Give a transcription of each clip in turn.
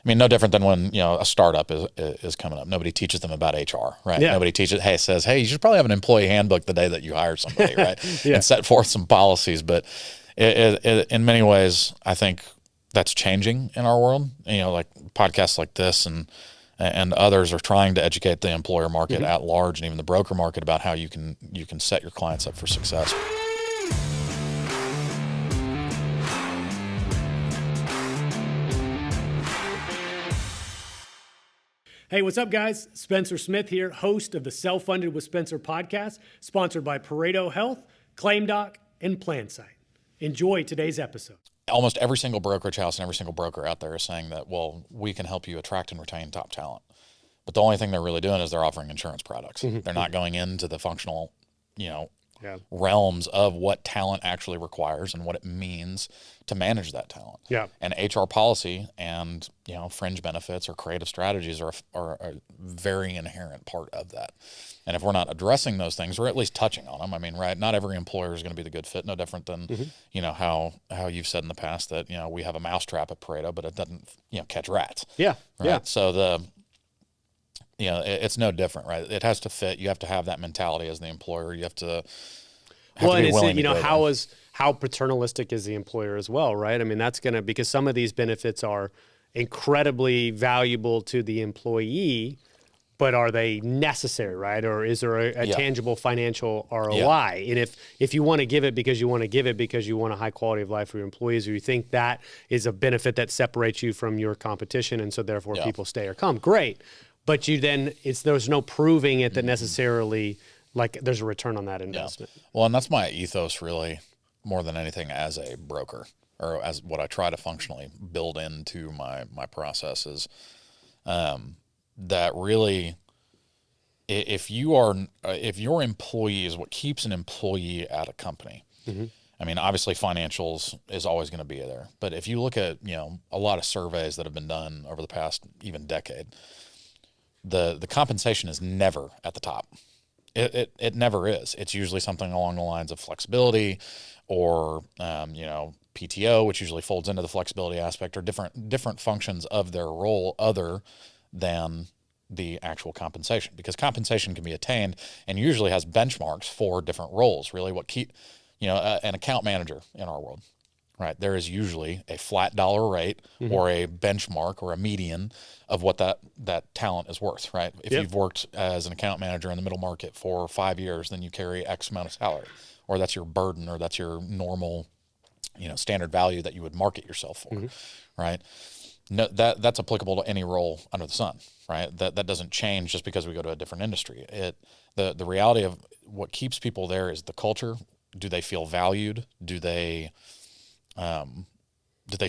mean, no different than when, a startup is coming up. Nobody teaches them about HR, right? Yeah. Nobody says, hey, you should probably have an employee handbook the day that you hire somebody, right? Yeah. And set forth some policies. But in many ways, I think that's changing in our world. Like podcasts like this and others are trying to educate the employer market at large and even the broker market about how you can set your clients up for success. Hey, what's up, guys? Spencer Smith here, host of the Self-Funded with Spencer podcast, sponsored by Pareto Health, ClaimDoc, and PlanSite. Enjoy today's episode. Almost every single brokerage house and every single broker out there is saying that, well, we can help you attract and retain top talent. But the only thing they're really doing is they're offering insurance products. They're not going into the functional, realms of what talent actually requires and what it means to manage that talent. Yeah. And HR policy and, fringe benefits or creative strategies are a very inherent part of that. And if we're not addressing those things, or at least touching on them, I mean, right, not every employer is going to be the good fit, no different than, how you've said in the past that, we have a mousetrap at Pareto, but it doesn't, catch rats. Yeah. Right? Yeah. So it's no different, right? It has to fit. You have to have that mentality as the employer. You have to Well, to and be it's, willing to go there. how paternalistic is the employer as well, right? I mean, that's going to, because some of these benefits are incredibly valuable to the employee, but are they necessary, right? Or is there a tangible financial ROI? And if you want to give it because you want to give it because you want a high quality of life for your employees, or you think that is a benefit that separates you from your competition, and so therefore people stay or come, great. But there's no proving it that necessarily, like, there's a return on that investment. Yeah. Well, and that's my ethos really more than anything as a broker, or as what I try to functionally build into my processes. That really, if your employee is what keeps an employee at a company, I mean, obviously financials is always going to be there. But if you look at, a lot of surveys that have been done over the past even decade, the compensation is never at the top. It never is. It's usually something along the lines of flexibility or, PTO, which usually folds into the flexibility aspect, or different functions of their role other than the actual compensation, because compensation can be attained and usually has benchmarks for different roles. Really an account manager in our world, right? There is usually a flat dollar rate or a benchmark or a median of what that talent is worth, right? If you've worked as an account manager in the middle market for 5 years, then you carry X amount of salary, or that's your burden, or that's your normal, standard value that you would market yourself for, right? No, that's applicable to any role under the sun, right? That doesn't change just because we go to a different industry. The reality of what keeps people there is the culture. Do they feel valued? Do they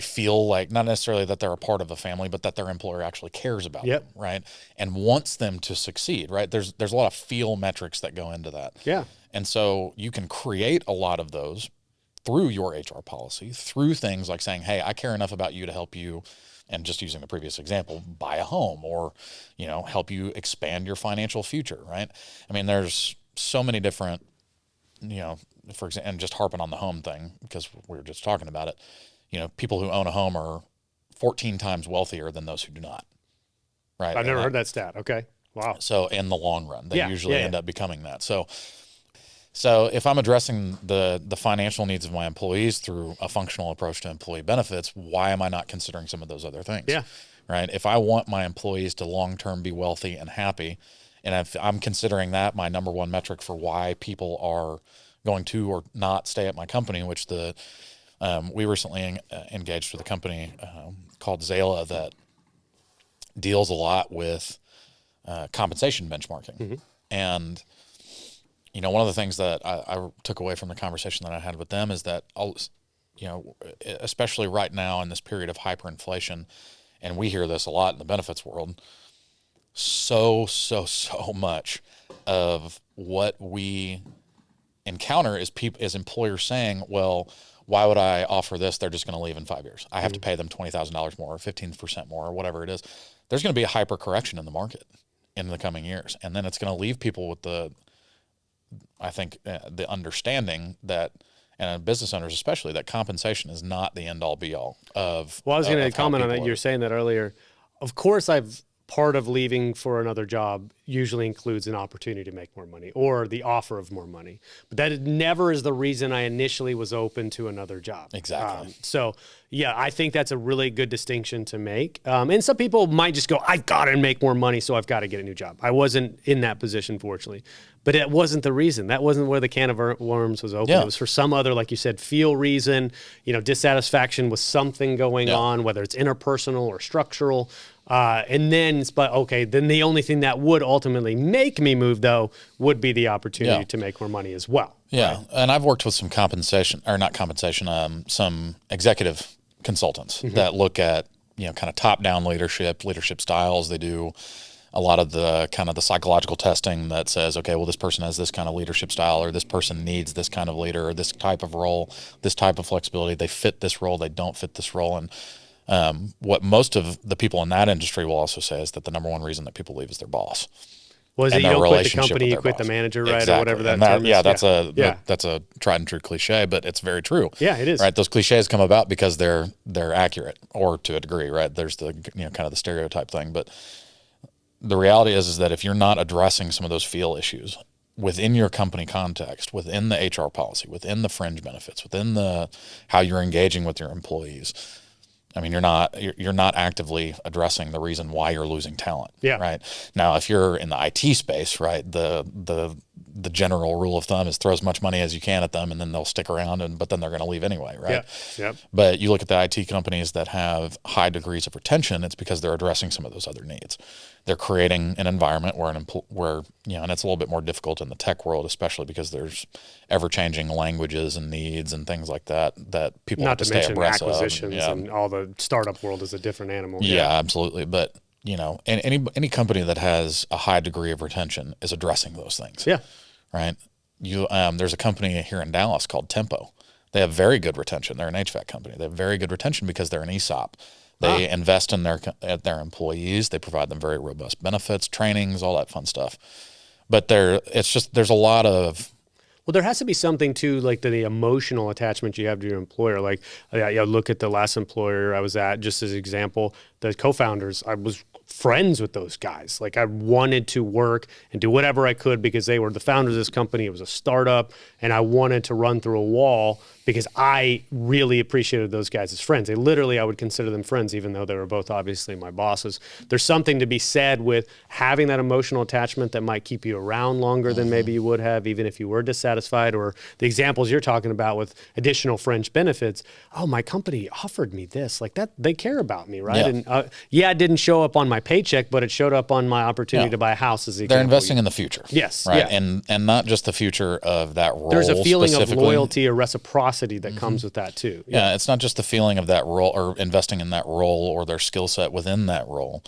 feel like, not necessarily that they're a part of a family, but that their employer actually cares about them, right? And wants them to succeed, right? There's a lot of feel metrics that go into that. Yeah. And so you can create a lot of those through your HR policy, through things like saying, hey, I care enough about you to help you, and just using the previous example, buy a home, or, help you expand your financial future, right? I mean, there's so many different, for example, and just harping on the home thing, because we were just talking about it, people who own a home are 14 times wealthier than those who do not, right? I've never heard that stat. Okay. Wow. So in the long run, they usually end up becoming that. So if I'm addressing the financial needs of my employees through a functional approach to employee benefits, why am I not considering some of those other things? Yeah. Right. If I want my employees to long-term be wealthy and happy, and if I'm considering that my number one metric for why people are going to or not stay at my company, which we recently engaged with a company called Zala that deals a lot with compensation benchmarking. And one of the things that I took away from the conversation that I had with them is that, especially right now in this period of hyperinflation, and we hear this a lot in the benefits world, so much of what we encounter is employers saying, well, why would I offer this? They're just going to leave in 5 years. I have to pay them $20,000 more, or 15% more, or whatever it is. There's going to be a hyper correction in the market in the coming years. And then it's going to leave people with the understanding that, and business owners especially, that compensation is not the end all be all of. Well, I was going to comment on that. You were saying that earlier. of course, part of leaving for another job usually includes an opportunity to make more money or the offer of more money. But that never is the reason I initially was open to another job. Exactly. So, yeah, I think that's a really good distinction to make. And some people might just go, I've got to make more money, so I've got to get a new job. I wasn't in that position, fortunately. But it wasn't the reason. That wasn't where the can of worms was open. Yeah. It was for some other, like you said, feel reason, dissatisfaction with something going on, whether it's interpersonal or structural. And then, then the only thing that would ultimately make me move, though, would be the opportunity to make more money as well. Yeah. Right? And I've worked with some some executive consultants that look at, kind of top-down leadership styles. They do a lot of the kind of the psychological testing that says, okay, well, this person has this kind of leadership style, or this person needs this kind of leader, or this type of role, this type of flexibility. They fit this role, they don't fit this role. And what most of the people in that industry will also say is that the number one reason that people leave is their boss. Was it you don't quit the company, you quit the manager, right? Exactly. Or whatever that term is. Yeah, that's a tried and true cliche, but it's very true. Yeah, it is. Right? Those cliches come about because they're accurate, or to a degree, right? There's the kind of the stereotype thing, but the reality is that if you're not addressing some of those feel issues within your company context, within the HR policy, within the fringe benefits, within the how you're engaging with your employees, I mean, you're not actively addressing the reason why you're losing talent. Yeah. Right. Now, if you're in the IT space, right, the general rule of thumb is throw as much money as you can at them, and then they'll stick around, but then they're going to leave anyway, right? Yeah. Yep. But you look at the IT companies that have high degrees of retention, it's because they're addressing some of those other needs. They're creating an environment where and it's a little bit more difficult in the tech world, especially because there's ever-changing languages and needs and things like that people have to stay abreast of. Not to mention acquisitions and all the startup world is a different animal. Yeah, absolutely. But and any company that has a high degree of retention is addressing those things. Yeah. Right. There's a company here in Dallas called Tempo. They have very good retention. They're an HVAC company. They have very good retention because they're an ESOP. They invest in their employees. They provide them very robust benefits, trainings, all that fun stuff. But there's a lot of. Well, there has to be something too, like the emotional attachment you have to your employer. Like, look at the last employer I was at, just as an example, the co-founders, I was friends with those guys. Like, I wanted to work and do whatever I could because they were the founders of this company. It was a startup, and I wanted to run through a wall because I really appreciated those guys as friends. I would consider them friends, even though they were both obviously my bosses. There's something to be said with having that emotional attachment that might keep you around longer than maybe you would have, even if you were dissatisfied, or the examples you're talking about with additional fringe benefits. Oh, my company offered me this, like that. They care about me, right? Yeah. And it didn't show up on my paycheck, but it showed up on my opportunity to buy a house. As the They're example. investing in the future. Yes. Right. Yeah. And not just the future of that role. There's a feeling of specifically. loyalty or reciprocity that comes with that too. Yeah, it's not just the feeling of that role or investing in that role or their skill set within that role.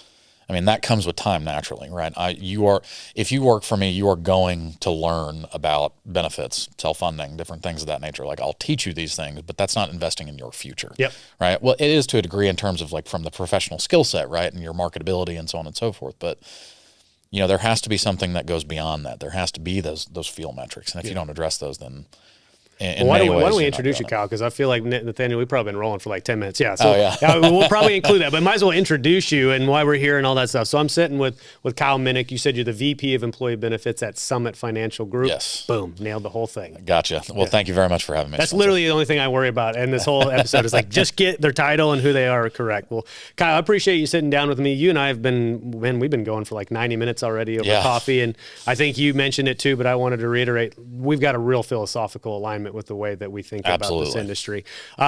I mean, that comes with time naturally, right? If you work for me, you are going to learn about benefits, self-funding, different things of that nature. Like, I'll teach you these things, but that's not investing in your future. Yep. Right? Well, it is to a degree in terms of like from the professional skill set, right? And your marketability and so on and so forth. But there has to be something that goes beyond that. There has to be those feel metrics. And if you don't address those, then why don't we introduce you, Kyle? Because I feel like, Nathaniel, we've probably been rolling for like 10 minutes. Yeah. So we'll probably include that, but might as well introduce you and why we're here and all that stuff. So I'm sitting with Kyle Minick. You said you're the VP of Employee Benefits at Summit Financial Group. Yes. Boom. Nailed the whole thing. Gotcha. Well, thank you very much for having me. That's literally the only thing I worry about. And this whole episode is like, just get their title and who they are correct. Well, Kyle, I appreciate you sitting down with me. You and I we've been going for like 90 minutes already over coffee. And I think you mentioned it too, but I wanted to reiterate, we've got a real philosophical alignment with the way that we think about this industry.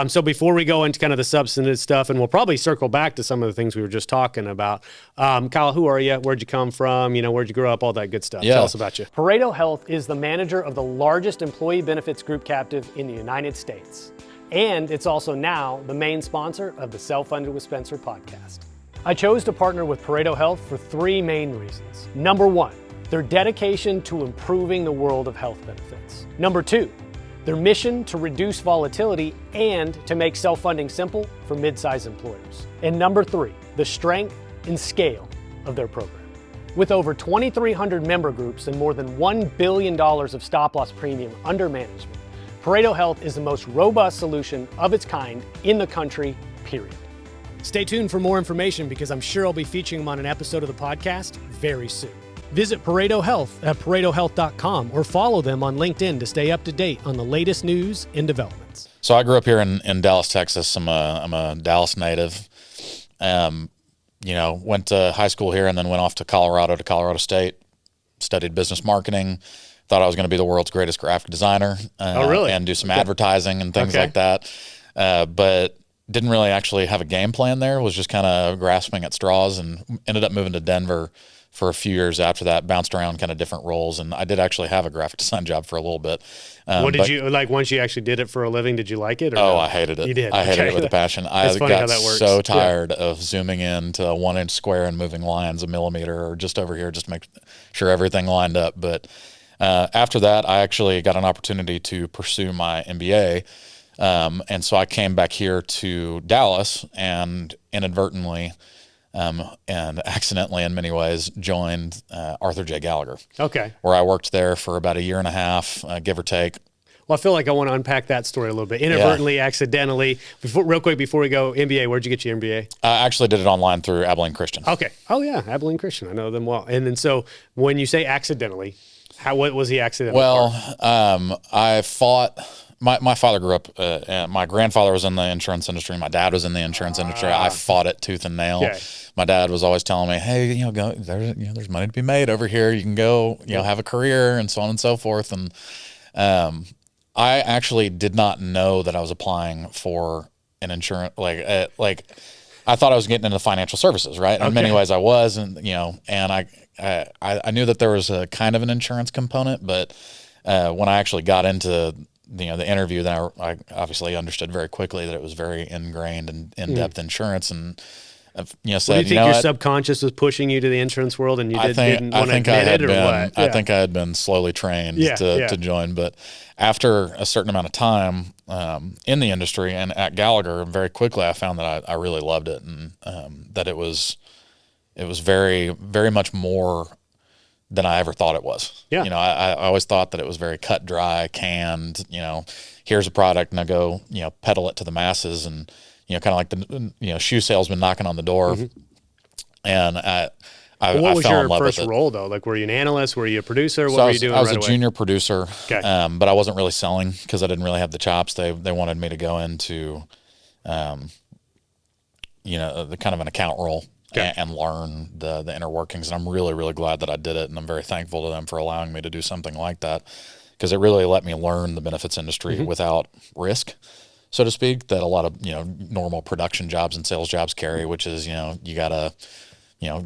So before we go into kind of the substantive stuff, and we'll probably circle back to some of the things we were just talking about. Kyle, who are you? Where'd you come from? Where'd you grow up? All that good stuff. Yeah. Tell us about you. Pareto Health is the manager of the largest employee benefits group captive in the United States. And it's also now the main sponsor of the Self-Funded with Spencer podcast. I chose to partner with Pareto Health for three main reasons. Number one, their dedication to improving the world of health benefits. Number two, their mission to reduce volatility and to make self-funding simple for mid-sized employers. And number three, the strength and scale of their program. With over 2,300 member groups and more than $1 billion of stop-loss premium under management, Pareto Health is the most robust solution of its kind in the country, period. Stay tuned for more information because I'm sure I'll be featuring him on an episode of the podcast very soon. Visit Pareto Health at paretohealth.com or follow them on LinkedIn to stay up to date on the latest news and developments. So I grew up here in Dallas, Texas. I'm a Dallas native. Went to high school here and then went off to Colorado State, studied business marketing. Thought I was going to be the world's greatest graphic designer. Oh, really? And do some advertising and things like that. But didn't really actually have a game plan there. Was just kind of grasping at straws and ended up moving to Denver for a few years after that, bounced around kind of different roles. And I did actually have a graphic design job for a little bit. What did you like once you actually did it for a living? Did you like it? Or no? no? I hated it. You did? I hated it with a passion. I funny got how that works. so tired of zooming in to a 1 inch square and moving lines a millimeter or just over here just to make sure everything lined up. But after that, I actually got an opportunity to pursue my MBA. And so I came back here to Dallas and inadvertently and accidentally in many ways joined Arthur J. Gallagher. Okay. Where I worked there for about 1.5 years, give or take. Well, I feel like I want to unpack that story a little bit. Inadvertently, accidentally. Real quick before we go, MBA, where'd you get your MBA? I actually did it online through Abilene Christian. Okay. Oh, yeah, Abilene Christian. I know them well. And then so when you say accidentally, what was the accident? Well, I fought... My father grew up, my grandfather was in the insurance industry. My dad was in the insurance industry. I fought it tooth and nail. Okay. My dad was always telling me, hey, go, there's money to be made over here. You can go, have a career and so on and so forth. And I actually did not know that I was applying for an insurance, I thought I was getting into financial services, right? In many ways I was, and I knew that there was a kind of an insurance component, but when I actually got into the interview, then I obviously understood very quickly that it was very ingrained and in-depth insurance, and said, do you think your subconscious was pushing you to the insurance world, and you didn't want to admit it, or what? I think I had been slowly trained to join, but after a certain amount of time in the industry and at Gallagher, very quickly I found that I really loved it, and that it was very, very much more than I ever thought it was. Yeah. I always thought that it was very cut, dry, canned, here's a product and I go, peddle it to the masses, and, kind of like the, shoe salesman knocking on the door. Mm-hmm. And what was fell your in love first with it. role though? Like, were you an analyst? Were you a producer? What were you doing? I was right a away? junior producer, Okay. But I wasn't really selling because I didn't really have the chops. They wanted me to go into, the kind of an account role. Okay. And learn the inner workings. And I'm really, really glad that I did it. And I'm very thankful to them for allowing me to do something like that, because it really let me learn the benefits industry without risk, so to speak, that a lot of, normal production jobs and sales jobs carry, which is, you got to,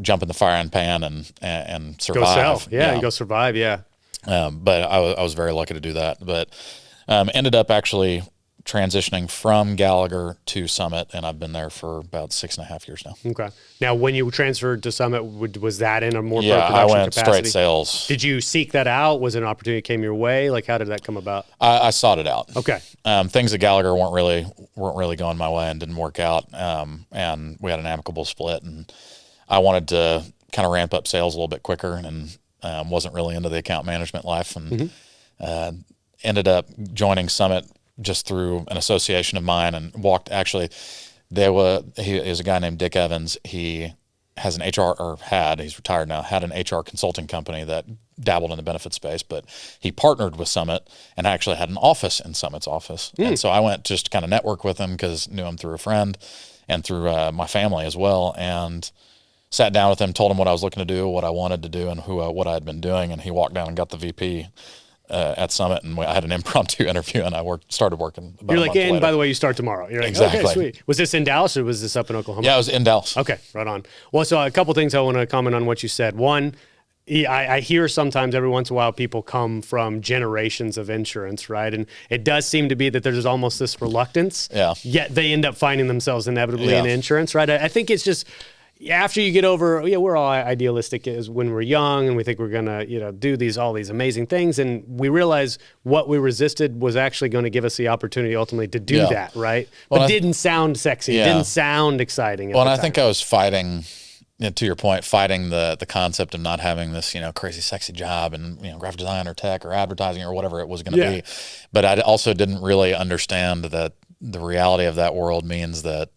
jump in the frying pan and survive. Go sell. Yeah, you go survive. Yeah. But I was very lucky to do that. But ended up actually transitioning from Gallagher to Summit, and I've been there for about 6.5 years now. Okay. Now, when you transferred to Summit, was that in a more I production went capacity? straight sales. Did you seek that out? Was it an opportunity that came your way? Like, how did that come about? I sought it out. Okay. Things at Gallagher weren't really going my way and didn't work out. And we had an amicable split, and I wanted to kind of ramp up sales a little bit quicker, and wasn't really into the account management life, and ended up joining Summit just through an association of mine, and he is a guy named Dick Evans. He has an he's retired now, had an HR consulting company that dabbled in the benefit space, but he partnered with Summit and actually had an office in Summit's office. And so I went just to kind of network with him because knew him through a friend and through my family as well, and sat down with him, told him what I was looking to do, what I wanted to do, and what I had been doing. And he walked down and got the VP at Summit, and I had an impromptu interview, and I started working. You're like, and by the way, you start tomorrow. You're like, exactly. Okay, sweet. Was this in Dallas or was this up in Oklahoma? Yeah, I was in Dallas. Okay, right on. Well, so a couple things I want to comment on what you said. One, I hear sometimes every once in a while people come from generations of insurance, right? And it does seem to be that there's almost this reluctance. Yeah. Yet they end up finding themselves inevitably in insurance, right? I think it's just after you get over, we're all idealistic as when we're young and we think we're going to, do all these amazing things. And we realize what we resisted was actually going to give us the opportunity ultimately to do that, right? Well, but didn't sound sexy. It didn't sound exciting. Well, and I think I was fighting, to your point, fighting the concept of not having this, crazy sexy job and, graphic design or tech or advertising or whatever it was going to be. But I also didn't really understand that the reality of that world means that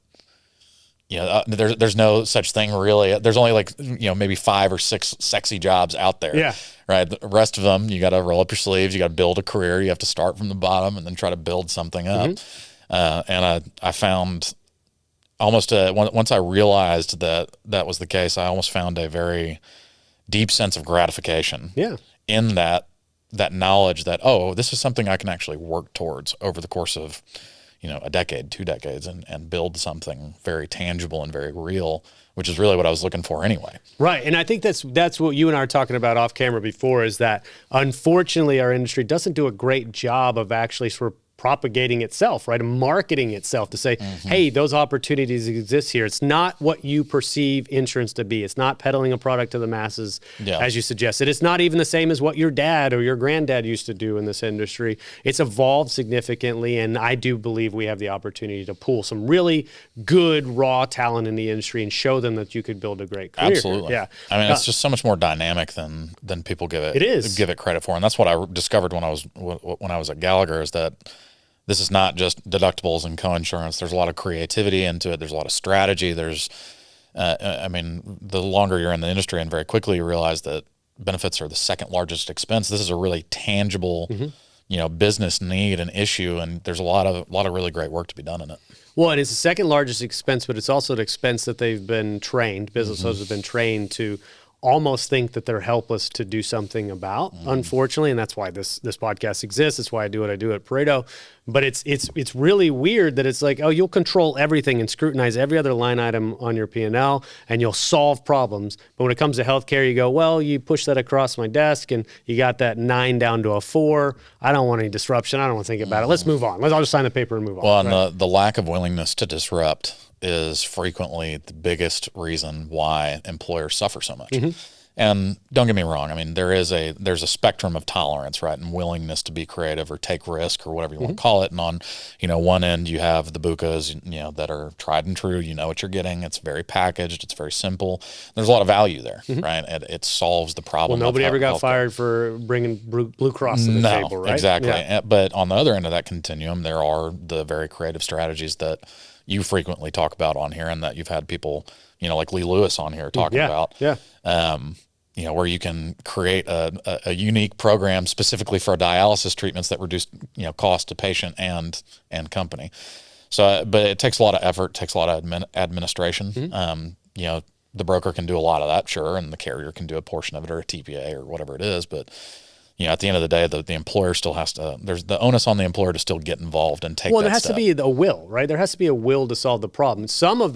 there's no such thing really. There's only like, maybe 5 or 6 sexy jobs out there. Yeah. Right. The rest of them, you got to roll up your sleeves. You got to build a career. You have to start from the bottom and then try to build something up. And I found almost once I realized that was the case, I almost found a very deep sense of gratification. Yeah. In that knowledge that, oh, this is something I can actually work towards over the course of, a decade, 2 decades, and build something very tangible and very real, which is really what I was looking for anyway. Right. And I think that's what you and I are talking about off camera before, is that unfortunately our industry doesn't do a great job of actually sort of propagating itself, right? And marketing itself to say, hey, those opportunities exist here. It's not what you perceive insurance to be. It's not peddling a product to the masses, as you suggested. It's not even the same as what your dad or your granddad used to do in this industry. It's evolved significantly, and I do believe we have the opportunity to pull some really good raw talent in the industry and show them that you could build a great career. Absolutely. Yeah. I mean, it's just so much more dynamic than people give it credit for. And that's what I discovered when I was at Gallagher, is that this is not just deductibles and coinsurance. There's a lot of creativity into it. There's a lot of strategy. There's, the longer you're in the industry, and very quickly you realize that benefits are the second largest expense. This is a really tangible, business need and issue, and there's a lot of really great work to be done in it. Well, and it's the second largest expense, but it's also an expense that they've been trained. Business owners have been trained to almost think that they're helpless to do something about, unfortunately, and that's why this podcast exists. That's why I do what I do at Pareto. But it's really weird that it's like, oh, you'll control everything and scrutinize every other line item on your P&L, and you'll solve problems. But when it comes to healthcare, you go, well, you push that across my desk, and you got that 9 down to a 4. I don't want any disruption. I don't want to think about it. Let's move on. I'll just sign the paper and move on. Well, and the lack of willingness to disrupt is frequently the biggest reason why employers suffer so much. And don't get me wrong. I mean, there's a spectrum of tolerance, right, and willingness to be creative or take risk or whatever you want to call it. And on, one end you have the BUCAs, that are tried and true. You know what you're getting. It's very packaged. It's very simple. There's a lot of value there, right? It solves the problem. Well, nobody ever got fired for bringing Blue Cross to the table, right? Exactly. Yeah. But on the other end of that continuum, there are the very creative strategies that you frequently talk about on here, and that you've had people, like Lee Lewis on here talking about. Yeah. Where you can create a unique program specifically for dialysis treatments that reduce, cost to patient and company. So, but it takes a lot of effort, takes a lot of administration. The broker can do a lot of that, sure, and the carrier can do a portion of it, or a TPA or whatever it is. But at the end of the day, the employer still has to, there's the onus on the employer to still get involved and take that step. Well, there has to be a will, right? There has to be a will to solve the problem.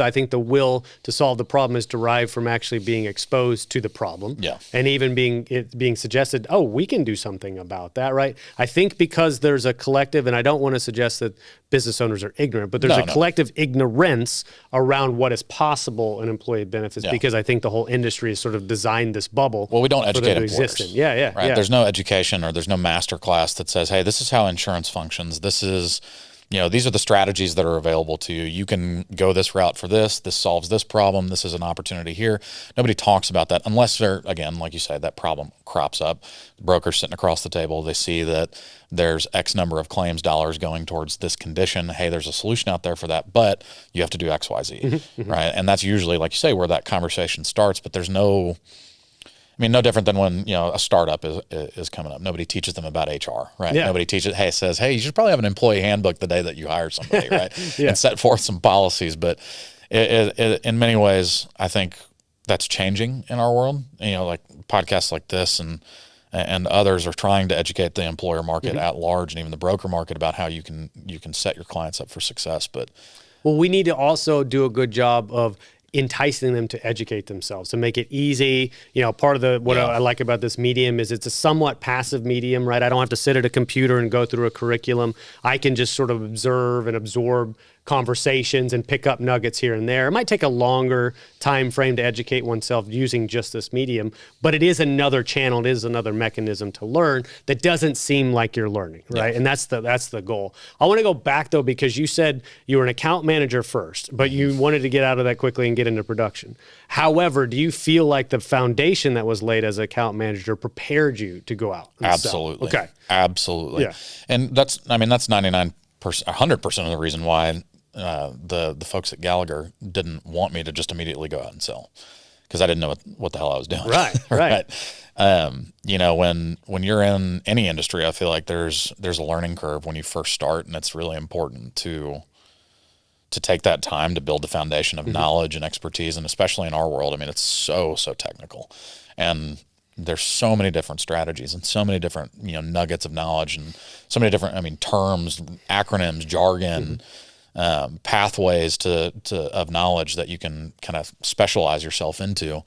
I think the will to solve the problem is derived from actually being exposed to the problem. Yeah. And even being suggested, oh, we can do something about that, right? I think because there's a collective, and I don't want to suggest that business owners are ignorant, but there's a collective ignorance around what is possible in employee benefits, because I think the whole industry has sort of designed this bubble. Well, we don't educate employers. Yeah. Right? Yeah. There's no education, or there's no master class that says, hey, this is how insurance functions. This is, these are the strategies that are available to you. You can go this route for this. This solves this problem. This is an opportunity here. Nobody talks about that unless they're, again, like you said, that problem crops up. The broker's sitting across the table. They see that there's X number of claims dollars going towards this condition. Hey, there's a solution out there for that, but you have to do X, Y, Z, right? And that's usually, like you say, where that conversation starts, but there's no different than when, a startup is coming up. Nobody teaches them about HR, right? Yeah. Nobody says, hey, you should probably have an employee handbook the day that you hire somebody, right? And set forth some policies. But in many ways, I think that's changing in our world. Like podcasts like this and others are trying to educate the employer market at large, and even the broker market, about how you can set your clients up for success. But we need to also do a good job of enticing them to educate themselves, to make it easy. Part of what I like about this medium is it's a somewhat passive medium, right? I don't have to sit at a computer and go through a curriculum. I can just sort of observe and absorb conversations and pick up nuggets here and there. It might take a longer time frame to educate oneself using just this medium, but it is another channel, it is another mechanism to learn that doesn't seem like you're learning, right? Yeah. And that's the goal. I want to go back though, because you said you were an account manager first, but you wanted to get out of that quickly and get into production. However, do you feel like the foundation that was laid as an account manager prepared you to go out and Absolutely. sell? Okay. Absolutely. Yeah. And that's 99%, 100% of the reason why the folks at Gallagher didn't want me to just immediately go out and sell because I didn't know what the hell I was doing. Right. You know, when you're in any industry, I feel like there's a learning curve when you first start, and it's really important to take that time to build the foundation of knowledge and expertise. And especially in our world, I mean, it's so technical, and there's so many different strategies and so many different, you know, nuggets of knowledge and so many different, I mean, terms, acronyms, jargon, pathways of knowledge that you can kind of specialize yourself into.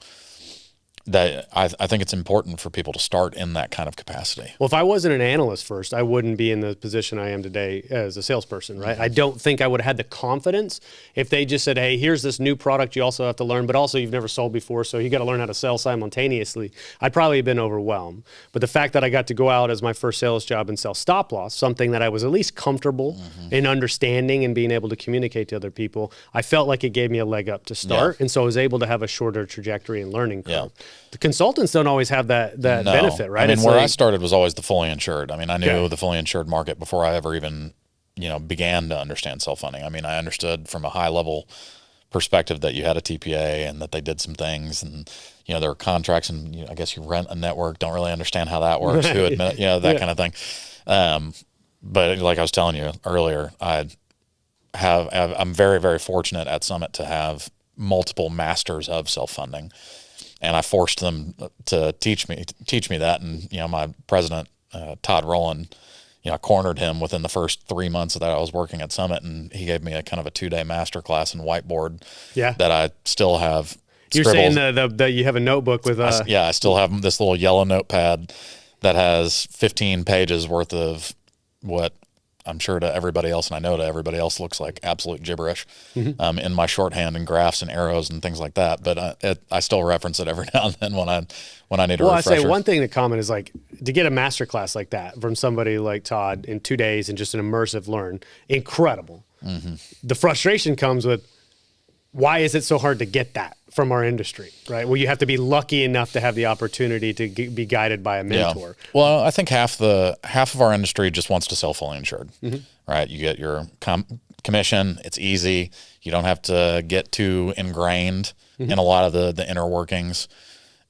That I think it's important for people to start in that kind of capacity. Well, if I wasn't an analyst first, I wouldn't be in the position I am today as a salesperson, right? I don't think I would have had the confidence if they just said, hey, here's this new product you also have to learn, but also you've never sold before, so you got to learn how to sell simultaneously. I'd probably have been overwhelmed. But the fact that I got to go out as my first sales job and sell stop loss, something that I was at least comfortable in understanding and being able to communicate to other people, I felt like it gave me a leg up to start. Yeah. And so I was able to have a shorter trajectory and learning curve. Yeah. The consultants don't always have that benefit, right? I mean, where I started was always the fully insured. I mean, I knew the fully insured market before I ever even, you know, began to understand self-funding. I mean, I understood from a high level perspective that you had a TPA and that they did some things, and, you know, there were contracts, and, you know, I guess you rent a network, don't really understand how that works, who admit, you know, that kind of thing. But like I was telling you earlier, I'm very, very fortunate at Summit to have multiple masters of self-funding. And I forced them to teach me that. And, you know, my president, Todd Rowland, you know, I cornered him within the first 3 months that I was working at Summit, and he gave me a kind of a 2-day master class in whiteboard that I still have. You're saying that you have a notebook with I still have this little yellow notepad that has 15 pages worth of what I'm sure to everybody else, and I know to everybody else, looks like absolute gibberish in my shorthand and graphs and arrows and things like that. But I still reference it every now and then when I need a refresher. Well, I say one thing to comment is, like, to get a master class like that from somebody like Todd in 2 days and just an immersive learn, incredible. The frustration comes with, why is it so hard to get that from our industry, right? Well, you have to be lucky enough to have the opportunity to be guided by a mentor. Yeah. Well, I think half of our industry just wants to sell fully insured, right? You get your commission. It's easy. You don't have to get too ingrained in a lot of the inner workings.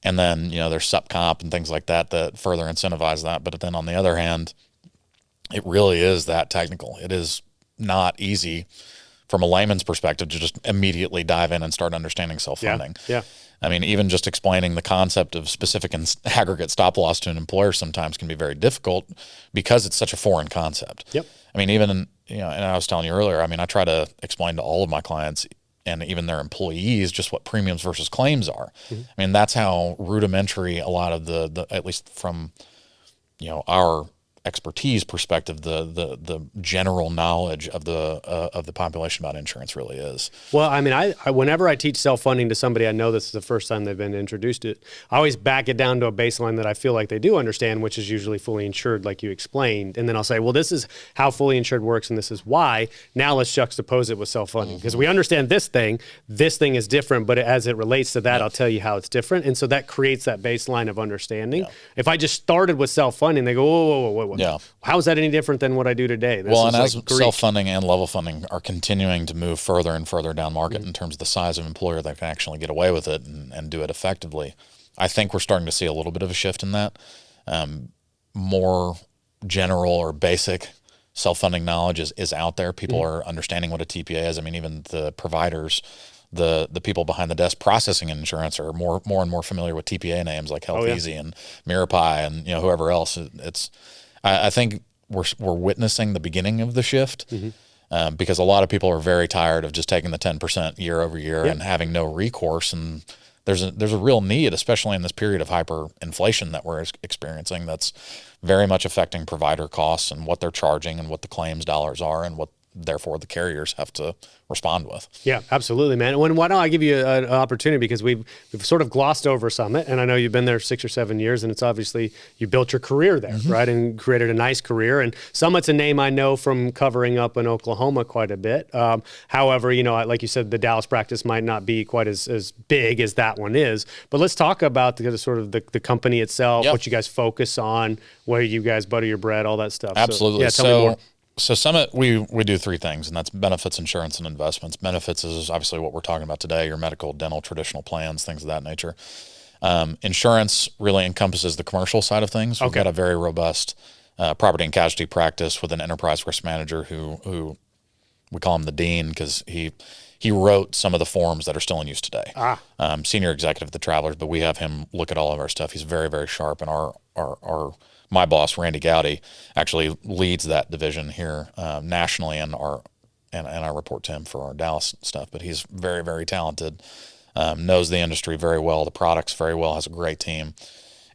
And then, you know, there's subcomp and things like that further incentivize that. But then on the other hand, it really is that technical. It is not easy from a layman's perspective to just immediately dive in and start understanding self-funding. Yeah. I mean, even just explaining the concept of specific and aggregate stop loss to an employer sometimes can be very difficult because it's such a foreign concept. Yep. I mean, even, you know, and I was telling you earlier, I mean, I try to explain to all of my clients and even their employees just what premiums versus claims are. I mean, that's how rudimentary a lot of the at least from, you know, our expertise perspective, the general knowledge of the population about insurance really is. Well, I mean, I whenever I teach self-funding to somebody, I know this is the first time they've been introduced to it. I always back it down to a baseline that I feel like they do understand, which is usually fully insured, like you explained. And then I'll say, well, this is how fully insured works, and this is why. Now let's juxtapose it with self-funding, because we understand this thing is different, but as it relates to that, I'll tell you how it's different. And so that creates that baseline of understanding. If I just started with self-funding, they go, whoa. Yeah. How is that any different than what I do today? Well, and as self-funding and level funding are continuing to move further and further down market in terms of the size of employer that can actually get away with it and do it effectively, I think we're starting to see a little bit of a shift in that. More general or basic self-funding knowledge is out there. People are understanding what a TPA is. I mean, even the providers, the people behind the desk processing insurance are more and more familiar with TPA names like Health Easy and Mirapai and, you know, whoever else. I think we're witnessing the beginning of the shift because a lot of people are very tired of just taking the 10% year over year and having no recourse. And there's a real need, especially in this period of hyperinflation that we're experiencing, that's very much affecting provider costs and what they're charging and what the claims dollars are and what therefore the carriers have to respond with. Yeah, absolutely, man. Why don't I give you an opportunity, because we've sort of glossed over Summit, and I know you've been there 6 or 7 years, and it's obviously you built your career there, right, and created a nice career. And Summit's a name I know from covering up in Oklahoma quite a bit. However, you know, like you said, the Dallas practice might not be quite as big as that one is. But let's talk about the company itself, what you guys focus on, where you guys butter your bread, all that stuff. Absolutely. So, tell me more. So Summit, we do three things, and that's benefits, insurance, and investments. Benefits is obviously what we're talking about today, your medical, dental, traditional plans, things of that nature. Insurance really encompasses the commercial side of things. We've got a very robust property and casualty practice with an enterprise risk manager who we call him the dean because he wrote some of the forms that are still in use today. Senior executive at the Travelers, but we have him look at all of our stuff. He's very, very sharp, and my boss, Randy Gowdy, actually leads that division here nationally, and I report to him for our Dallas stuff. But he's very, very talented, knows the industry very well, the products very well, has a great team.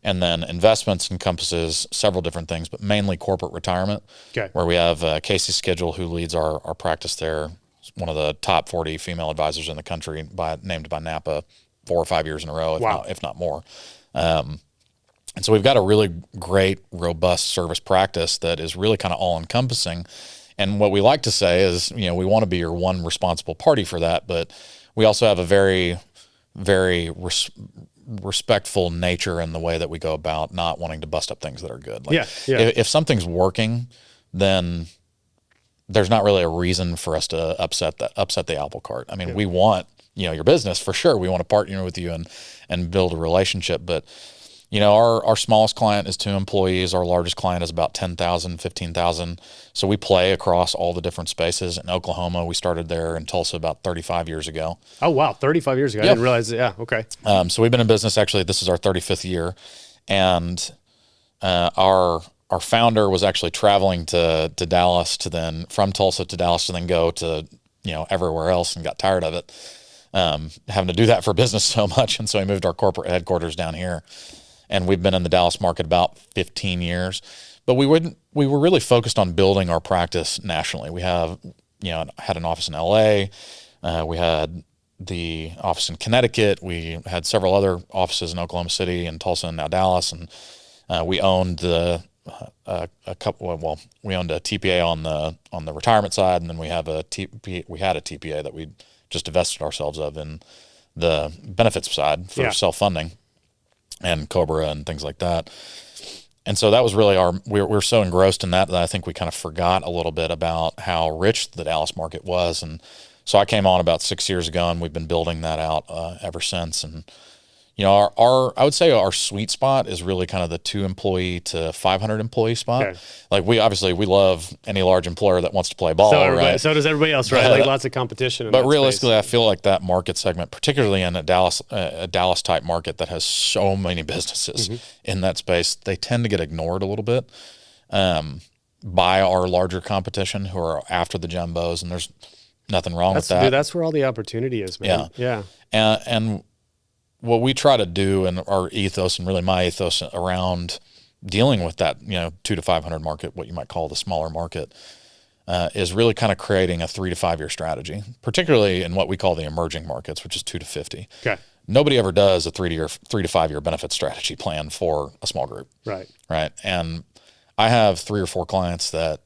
And then investments encompasses several different things, but mainly corporate retirement, where we have Casey Schedule, who leads our practice there, one of the top 40 female advisors in the country, named by NAPA 4 or 5 years in a row, if not more. And so we've got a really great, robust service practice that is really kind of all-encompassing. And what we like to say is, we want to be your one responsible party for that, but we also have a very, very respectful nature in the way that we go about not wanting to bust up things that are good. If something's working, then there's not really a reason for us to upset the apple cart. I mean, we want, your business for sure. We want to partner with you and build a relationship, but our smallest client is 2 employees. Our largest client is about 10,000, 15,000. So we play across all the different spaces. In Oklahoma, we started there. In Tulsa about 35 years ago. Oh, wow. 35 years ago. I didn't realize that. Yeah. Okay. So we've been in business. Actually, this is our 35th year. And our founder was actually traveling to Dallas from Tulsa to Dallas to then go to, everywhere else, and got tired of it, having to do that for business so much. And so he moved our corporate headquarters down here. And we've been in the Dallas market about 15 years, but we were really focused on building our practice nationally. We had an office in LA. We had the office in Connecticut. We had several other offices in Oklahoma City and Tulsa and now Dallas. And we owned we owned a TPA on the retirement side. And then we had a TPA that we just divested ourselves of in the benefits side for self-funding and Cobra and things like that. And so that was really we're so engrossed in that I think we kind of forgot a little bit about how rich the Dallas market was. And so I came on about 6 years ago, and we've been building that out ever since. And I would say our sweet spot is really kind of the 2 employee to 500 employee spot. Okay. Like we love any large employer that wants to play ball, right? So does everybody else, right? Like lots of competition. But realistically, space. I feel like that market segment, particularly in a Dallas type market that has so many businesses in that space, they tend to get ignored a little bit by our larger competition who are after the jumbos, and there's nothing wrong with that. Dude, that's where all the opportunity is, man. Yeah. And what we try to do, and our ethos, and really my ethos around dealing with that, 2 to 500 market, what you might call the smaller market, is really kind of creating a 3 to 5 year strategy, particularly in what we call the emerging markets, which is 2 to 50. Okay. Nobody ever does a 3 to 5 year benefit strategy plan for a small group. Right. And I have 3 or 4 clients that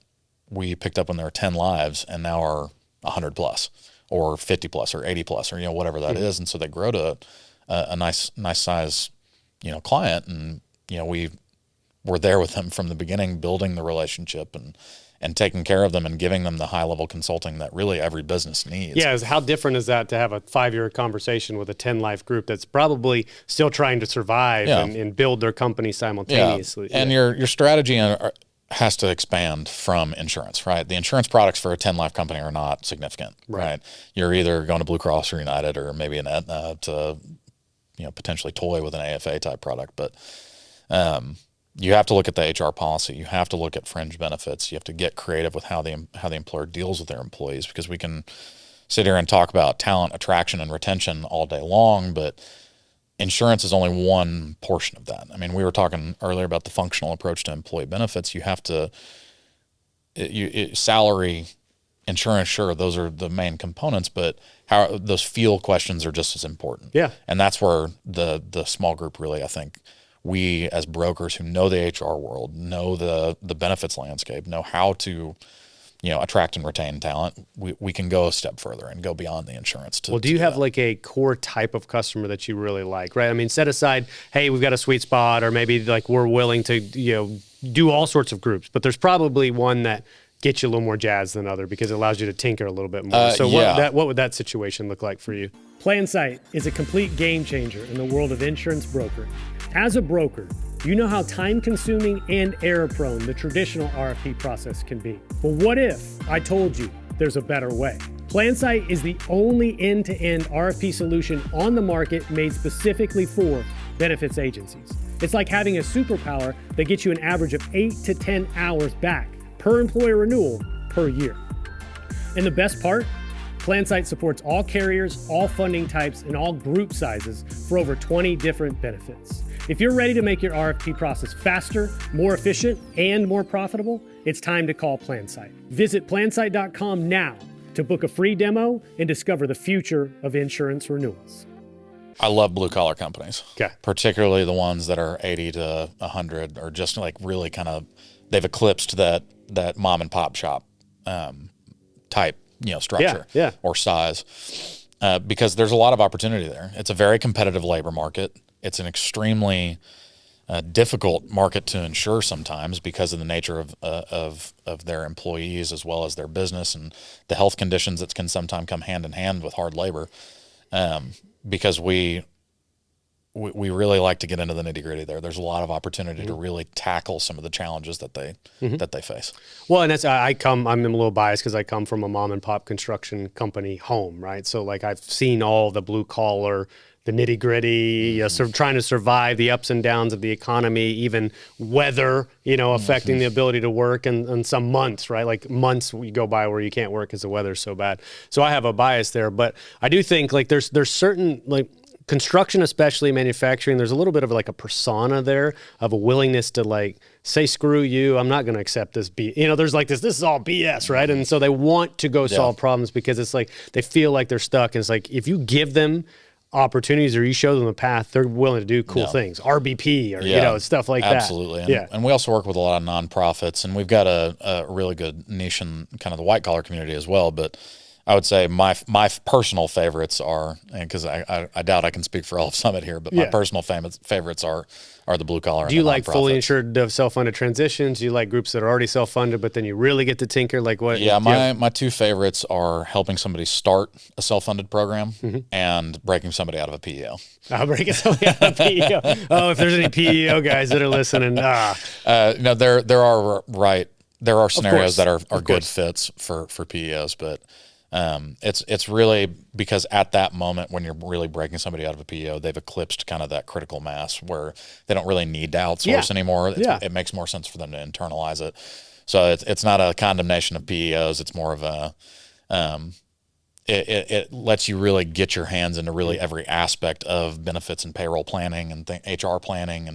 we picked up when they were 10 lives and now are 100 plus or 50 plus or 80 plus or, whatever that is. And so they grow to a nice size, client. And, we were there with them from the beginning, building the relationship and taking care of them and giving them the high level consulting that really every business needs. Yeah. How different is that to have a 5 year conversation with a 10 life group that's probably still trying to survive and build their company simultaneously? Yeah. And your strategy has to expand from insurance, right? The insurance products for a 10 life company are not significant, right? You're either going to Blue Cross or United or maybe an Aetna to, potentially toy with an AFA type product. But you have to look at the HR policy. You have to look at fringe benefits. You have to get creative with how the employer deals with their employees, because we can sit here and talk about talent attraction and retention all day long, but insurance is only one portion of that. I mean, we were talking earlier about the functional approach to employee benefits. You have to salary, insurance, sure, those are the main components, but how those feel questions are just as important. Yeah. And that's where the small group really, I think, we as brokers who know the HR world, know the benefits landscape, know how to, attract and retain talent, we can go a step further and go beyond the insurance. Do you have like a core type of customer that you really like, right? I mean, set aside, hey, we've got a sweet spot, or maybe like we're willing to, do all sorts of groups, but there's probably one that get you a little more jazz than other because it allows you to tinker a little bit more. So what would that situation look like for you? PlanSite is a complete game changer in the world of insurance brokering. As a broker, you know how time-consuming and error-prone the traditional RFP process can be. But what if I told you there's a better way? PlanSite is the only end-to-end RFP solution on the market made specifically for benefits agencies. It's like having a superpower that gets you an average of 8 to 10 hours back per employer renewal per year. And the best part? PlanSite supports all carriers, all funding types, and all group sizes for over 20 different benefits. If you're ready to make your RFP process faster, more efficient, and more profitable, it's time to call PlanSite. Visit plansite.com now to book a free demo and discover the future of insurance renewals. I love blue collar companies, Okay. particularly the ones that are 80 to 100 or just like really kind of, they've eclipsed that mom and pop shop type, structure or size, because there's a lot of opportunity there. It's a very competitive labor market. It's an extremely difficult market to insure sometimes because of the nature of their employees as well as their business and the health conditions that can sometimes come hand in hand with hard labor. Because we really like to get into the nitty gritty there. There's a lot of opportunity to really tackle some of the challenges that they face. Well, and that's I'm a little biased because I come from a mom and pop construction company home, right? So like I've seen all the blue collar, the nitty gritty, trying to survive the ups and downs of the economy, even weather, affecting the ability to work and some months, right? Like months you go by where you can't work because the weather's so bad. So I have a bias there, but I do think like there's certain like construction, especially manufacturing, there's a little bit of like a persona there of a willingness to like say, screw you, I'm not going to accept this. There's like this is all BS, right? And so they want to go solve problems because it's like they feel like they're stuck. And it's like if you give them opportunities or you show them a path, they're willing to do cool things, RBP or stuff like absolutely. that. And we also work with a lot of nonprofits, and we've got a really good niche in kind of the white collar community as well. But I would say my personal favorites are, and because I doubt I can speak for all of Summit here, but my personal favorites are the blue collar. Do you like fully insured self-funded transitions? Do you like groups that are already self-funded, but then you really get to tinker? Like what? Yeah, my two favorites are helping somebody start a self-funded program and breaking somebody out of a PEO. Breaking somebody out of a PEO. Oh, if there's any PEO guys that are listening, no, there are scenarios that are good fits for PEOs, but. It's really because at that moment when you're really breaking somebody out of a PEO, they've eclipsed kind of that critical mass where they don't really need to outsource anymore. It makes more sense for them to internalize it. So it's not a condemnation of PEOs. It's more of a it lets you really get your hands into really every aspect of benefits and payroll planning and HR planning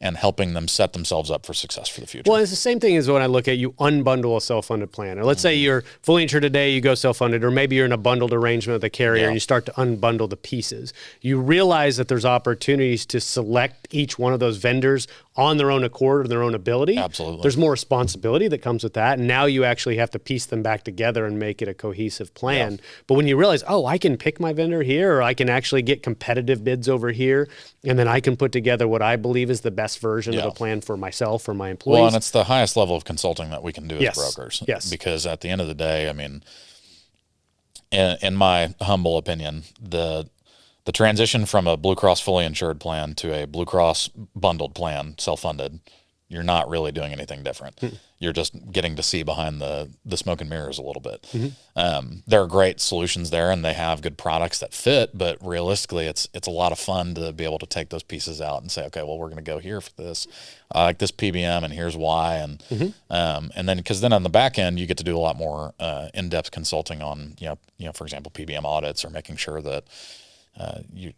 and helping them set themselves up for success for the future. Well, it's the same thing as when I look at you unbundle a self-funded plan. Or let's say you're fully insured today, you go self-funded, or maybe you're in a bundled arrangement with a carrier and you start to unbundle the pieces. You realize that there's opportunities to select each one of those vendors on their own accord or their own ability. Absolutely. There's more responsibility that comes with that. And now you actually have to piece them back together and make it a cohesive plan. Yeah. But when you realize, I can pick my vendor here, or I can actually get competitive bids over here, and then I can put together what I believe is the best version of a plan for myself or my employees. Well, and it's the highest level of consulting that we can do as brokers. Yes. Because at the end of the day, I mean, in my humble opinion, the transition from a Blue Cross fully insured plan to a Blue Cross bundled plan, self-funded, you're not really doing anything different. You're just getting to see behind the smoke and mirrors a little bit. There are great solutions there, and they have good products that fit, but realistically, it's a lot of fun to be able to take those pieces out and say, okay, well, we're going to go here for this. I like this PBM, and here's why. And then because then on the back end, you get to do a lot more in-depth consulting on, for example, PBM audits or making sure that you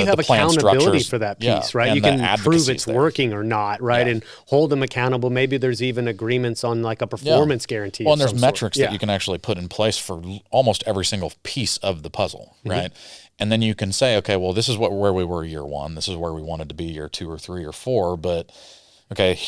have accountability for that piece, right? You can prove it's working or not, right? And hold them accountable. Maybe there's even agreements on like a performance guarantee. Well, and there's metrics that you can actually put in place for almost every single piece of the puzzle, right? And then you can say, okay, well, this is where we were year one. This is where we wanted to be year 2 or 3 or 4. But okay,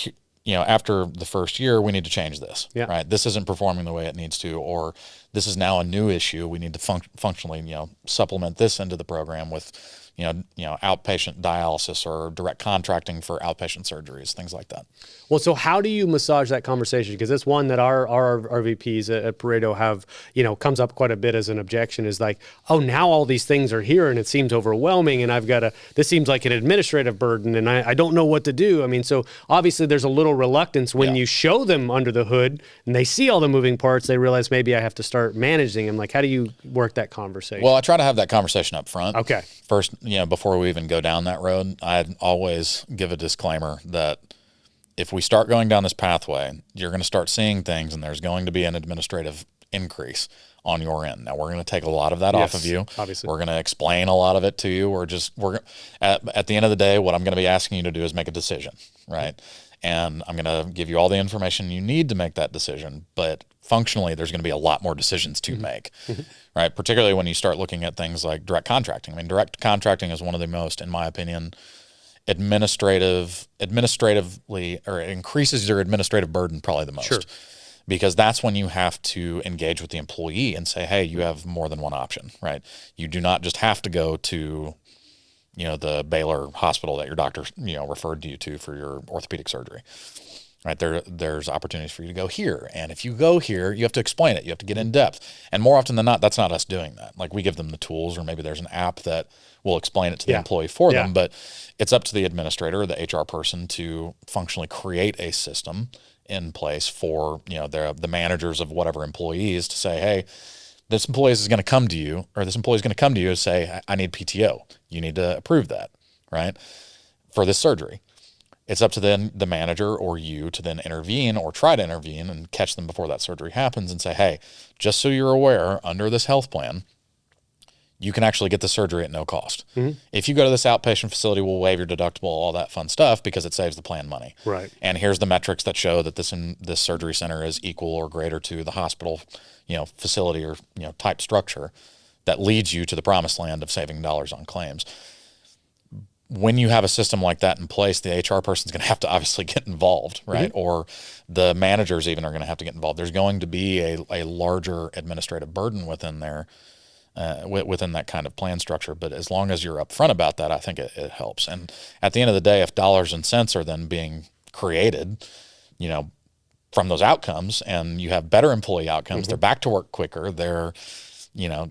after the first year, we need to change this, right? This isn't performing the way it needs to, or this is now a new issue. We need to functionally, supplement this into the program with, outpatient dialysis or direct contracting for outpatient surgeries, things like that. Well, so how do you massage that conversation? Because it's one that our VPs at Pareto have, comes up quite a bit as an objection, is like, oh, now all these things are here and it seems overwhelming and this seems like an administrative burden and I don't know what to do. I mean, so obviously there's a little reluctance when you show them under the hood and they see all the moving parts, they realize maybe I have to start managing them. Like, how do you work that conversation? Well, I try to have that conversation up front. Okay. First, before we even go down that road, I'd always give a disclaimer that if we start going down this pathway, you're going to start seeing things and there's going to be an administrative increase on your end. Now, we're going to take a lot of that off of you. Obviously. We're going to explain a lot of it to you. At the end of the day, what I'm going to be asking you to do is make a decision, right? And I'm going to give you all the information you need to make that decision. But functionally, there's going to be a lot more decisions to make, right? Particularly when you start looking at things like direct contracting. I mean, direct contracting is one of the most, in my opinion, administratively, or it increases your administrative burden probably the most. Sure. Because that's when you have to engage with the employee and say, hey, you have more than one option, right? You do not just have to go to the Baylor hospital that your doctor, referred you to for your orthopedic surgery, right? There's opportunities for you to go here. And if you go here, you have to explain it. You have to get in depth. And more often than not, that's not us doing that. Like, we give them the tools, or maybe there's an app that will explain it to the employee for them. But it's up to the administrator or the HR person to functionally create a system in place for, the managers of whatever employees to say, hey, this employee is going to come to you, or this employee is going to come to you and say, I need PTO. You need to approve that, right? For this surgery. It's up to then the manager or you to then intervene or try to intervene and catch them before that surgery happens and say, hey, just so you're aware, under this health plan, you can actually get the surgery at no cost. If you go to this outpatient facility, we'll waive your deductible, all that fun stuff, because it saves the plan money. Right. And here's the metrics that show that this surgery center is equal or greater to the hospital, facility or, type structure that leads you to the promised land of saving dollars on claims. When you have a system like that in place, the HR person's going to have to obviously get involved, right? Or the managers even are going to have to get involved. There's going to be a larger administrative burden within there. Within that kind of plan structure. But as long as you're upfront about that, I think it helps. And at the end of the day, if dollars and cents are then being created, from those outcomes, and you have better employee outcomes, they're back to work quicker, they're,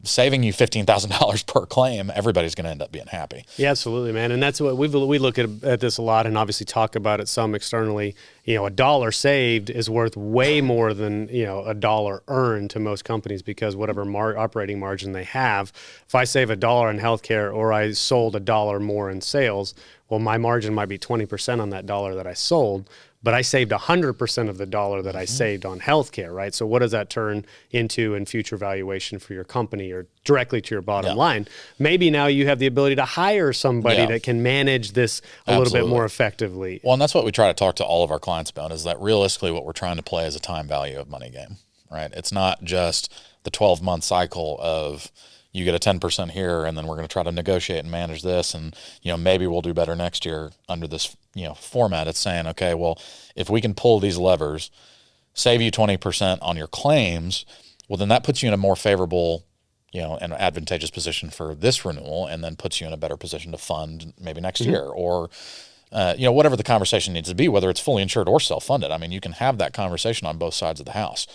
saving you $15,000 per claim, everybody's going to end up being happy. Yeah, absolutely, man. And that's what we look at this a lot, and obviously talk about it some externally. A dollar saved is worth way more than, a dollar earned to most companies, because whatever operating margin they have, if I save $1 in healthcare or I sold $1 more in sales, well, my margin might be 20% on that dollar that I sold, but I saved 100% of the dollar that I saved on healthcare, right? So what does that turn into in future valuation for your company or directly to your bottom line? Maybe now you have the ability to hire somebody that can manage this a little bit more effectively. Well, and that's what we try to talk to all of our clients about, is that realistically what we're trying to play is a time value of money game, right? It's not just the 12-month cycle of you get a 10% here, and then we're going to try to negotiate and manage this, and maybe we'll do better next year under this format. It's saying, okay, well, if we can pull these levers, save you 20% on your claims, well, then that puts you in a more favorable, and advantageous position for this renewal, and then puts you in a better position to fund maybe next year, or whatever the conversation needs to be, whether it's fully insured or self-funded. I mean, you can have that conversation on both sides of the house,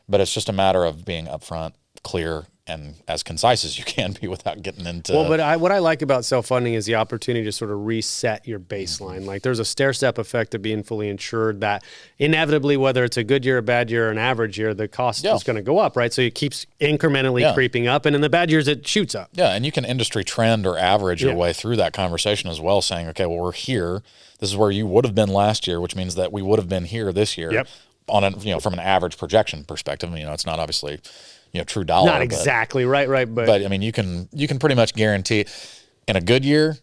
but it's just a matter of being upfront, clear, and as concise as you can be without getting into... Well, but what I like about self-funding is the opportunity to sort of reset your baseline. Like, there's a stair-step effect of being fully insured that inevitably, whether it's a good year, a bad year, or an average year, the cost is going to go up, right? So it keeps incrementally creeping up, and in the bad years, it shoots up. Yeah, and you can industry trend or average your way through that conversation as well, saying, okay, well, we're here. This is where you would have been last year, which means that we would have been here this year on a, from an average projection perspective. It's not obviously... true dollar. Not exactly, right. But I mean, you can pretty much guarantee in a good year,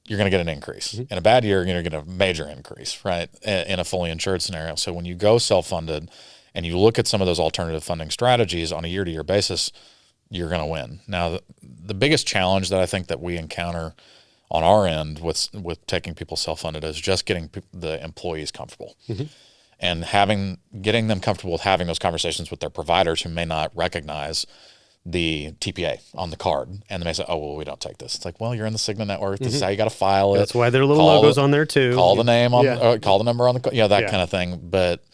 you're going to get an increase. In a bad year, you're going to get a major increase, right? In a fully insured scenario. So when you go self-funded and you look at some of those alternative funding strategies on a year-to-year basis, you're going to win. Now, the biggest challenge that I think that we encounter on our end with taking people self-funded is just getting the employees comfortable. And getting them comfortable with having those conversations with their providers who may not recognize the TPA on the card, and they may say, "Oh, well, we don't take this." It's like, well, you're in the Cigna network. This is how you got to file it. That's why there are little logos on there too. Call the name on, Yeah. call the number on the, that kind of thing. But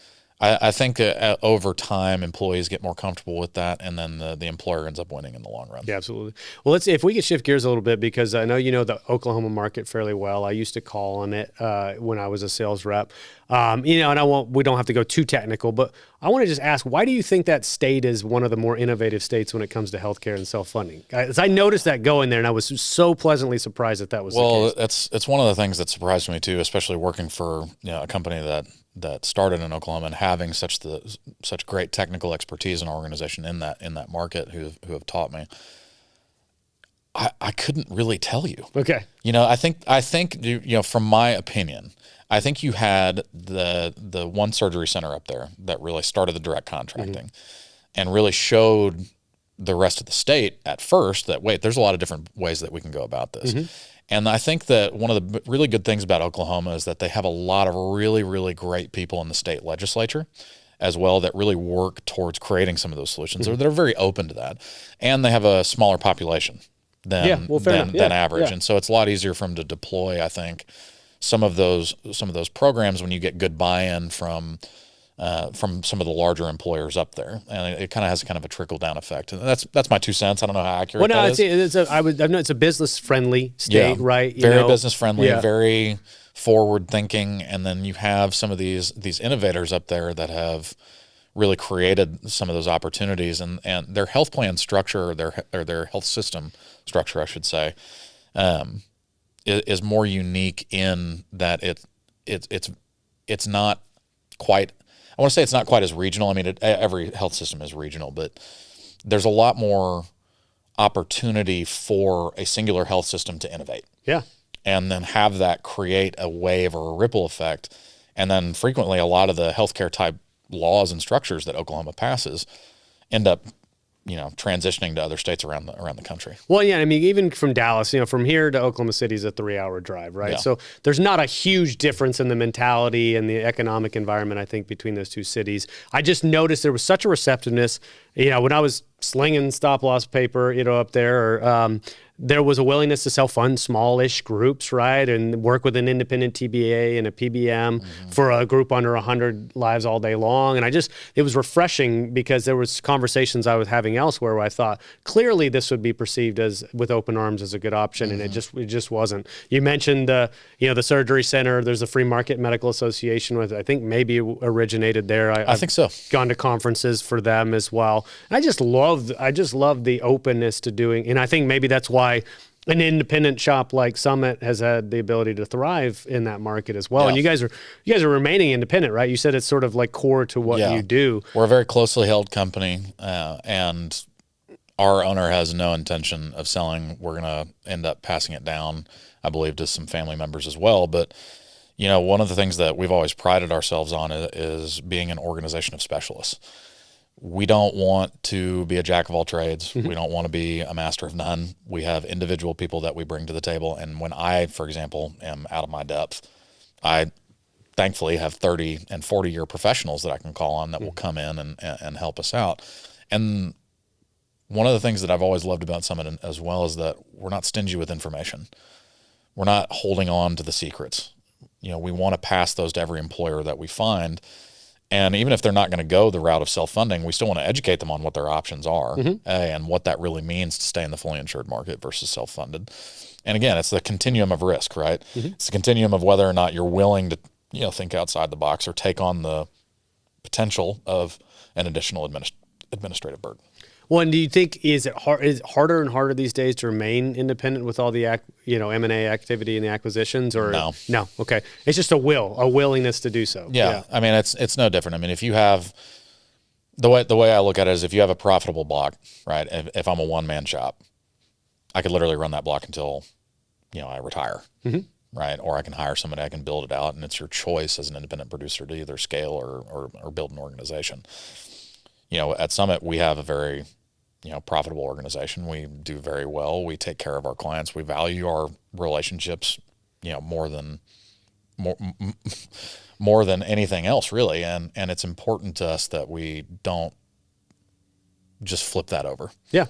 I think over time, employees get more comfortable with that, and then the employer ends up winning in the long run. Yeah, absolutely. Well, let's see if we could shift gears a little bit, because I know you know the Oklahoma market fairly well. I used to call on it when I was a sales rep. And we don't have to go too technical, but I want to just ask, why do you think that state is one of the more innovative states when it comes to healthcare and self-funding? I noticed that going there, and I was so pleasantly surprised that was the case. Well, it's one of the things that surprised me too, especially working for a company that started in Oklahoma and having such great technical expertise and organization in that market who have taught me. I couldn't really tell you. Okay. I think from my opinion, I think you had the one surgery center up there that really started the direct contracting and really showed the rest of the state at first that, wait, there's a lot of different ways that we can go about this. And I think that one of the really good things about Oklahoma is that they have a lot of really, really great people in the state legislature as well that really work towards creating some of those solutions. They're very open to that. And they have a smaller population than average. Yeah. And so it's a lot easier for them to deploy, I think, some of those programs when you get good buy-in from some of the larger employers up there, and it kind of has a trickle down effect. And that's my 2 cents. I don't know how accurate. Well, no, that is. I know it's a business friendly state, right? Very business friendly, very forward thinking, and then you have some of these innovators up there that have really created some of those opportunities, and their health plan structure, or their health system structure, I should say, is more unique in that it's not quite. I want to say it's not quite as regional. I mean, every health system is regional, but there's a lot more opportunity for a singular health system to innovate. Yeah. And then have that create a wave or a ripple effect. And then frequently a lot of the healthcare type laws and structures that Oklahoma passes end up transitioning to other states around the country. Well, yeah, I mean, even from Dallas, from here to Oklahoma City is a 3-hour drive, right? Yeah. So there's not a huge difference in the mentality and the economic environment, I think, between those two cities. I just noticed there was such a receptiveness. When I was slinging stop-loss paper, up there, there was a willingness to self-fund smallish groups, right, and work with an independent TBA and a PBM for a group under 100 lives all day long. And it was refreshing, because there was conversations I was having elsewhere where I thought clearly this would be perceived as with open arms as a good option, and it just wasn't. You mentioned the surgery center. There's a Free Market Medical Association with, I think, maybe originated there. I think so. Gone to conferences for them as well. And I just love the openness to doing, and I think maybe that's why an independent shop like Summit has had the ability to thrive in that market as well. Yeah. And you guys are remaining independent, right? You said it's sort of like core to what you do. We're a very closely held company, and our owner has no intention of selling. We're going to end up passing it down, I believe, to some family members as well. But one of the things that we've always prided ourselves on is being an organization of specialists. We don't want to be a jack of all trades. We don't want to be a master of none. We have individual people that we bring to the table. And when I, for example, am out of my depth, I thankfully have 30 and 40-year professionals that I can call on that will come in and help us out. And one of the things that I've always loved about Summit as well is that we're not stingy with information. We're not holding on to the secrets. We want to pass those to every employer that we find. And even if they're not going to go the route of self-funding, we still want to educate them on what their options are and what that really means to stay in the fully insured market versus self-funded. And again, it's the continuum of risk, right? It's the continuum of whether or not you're willing to, think outside the box or take on the potential of an additional administrative burden. Well, and do you think is it harder and harder these days to remain independent with all the M&A activity and the acquisitions? Or no, okay, it's just a willingness to do so. Yeah. I mean, it's no different. I mean, if you have the way I look at it is, if you have a profitable block, right? If I'm a one-man shop, I could literally run that block until I retire, right? Or I can hire somebody, I can build it out, and it's your choice as an independent producer to either scale or build an organization. At Summit, we have a very, profitable organization. We do very well. We take care of our clients. We value our relationships, more than anything else, really. And it's important to us that we don't just flip that over. Yeah.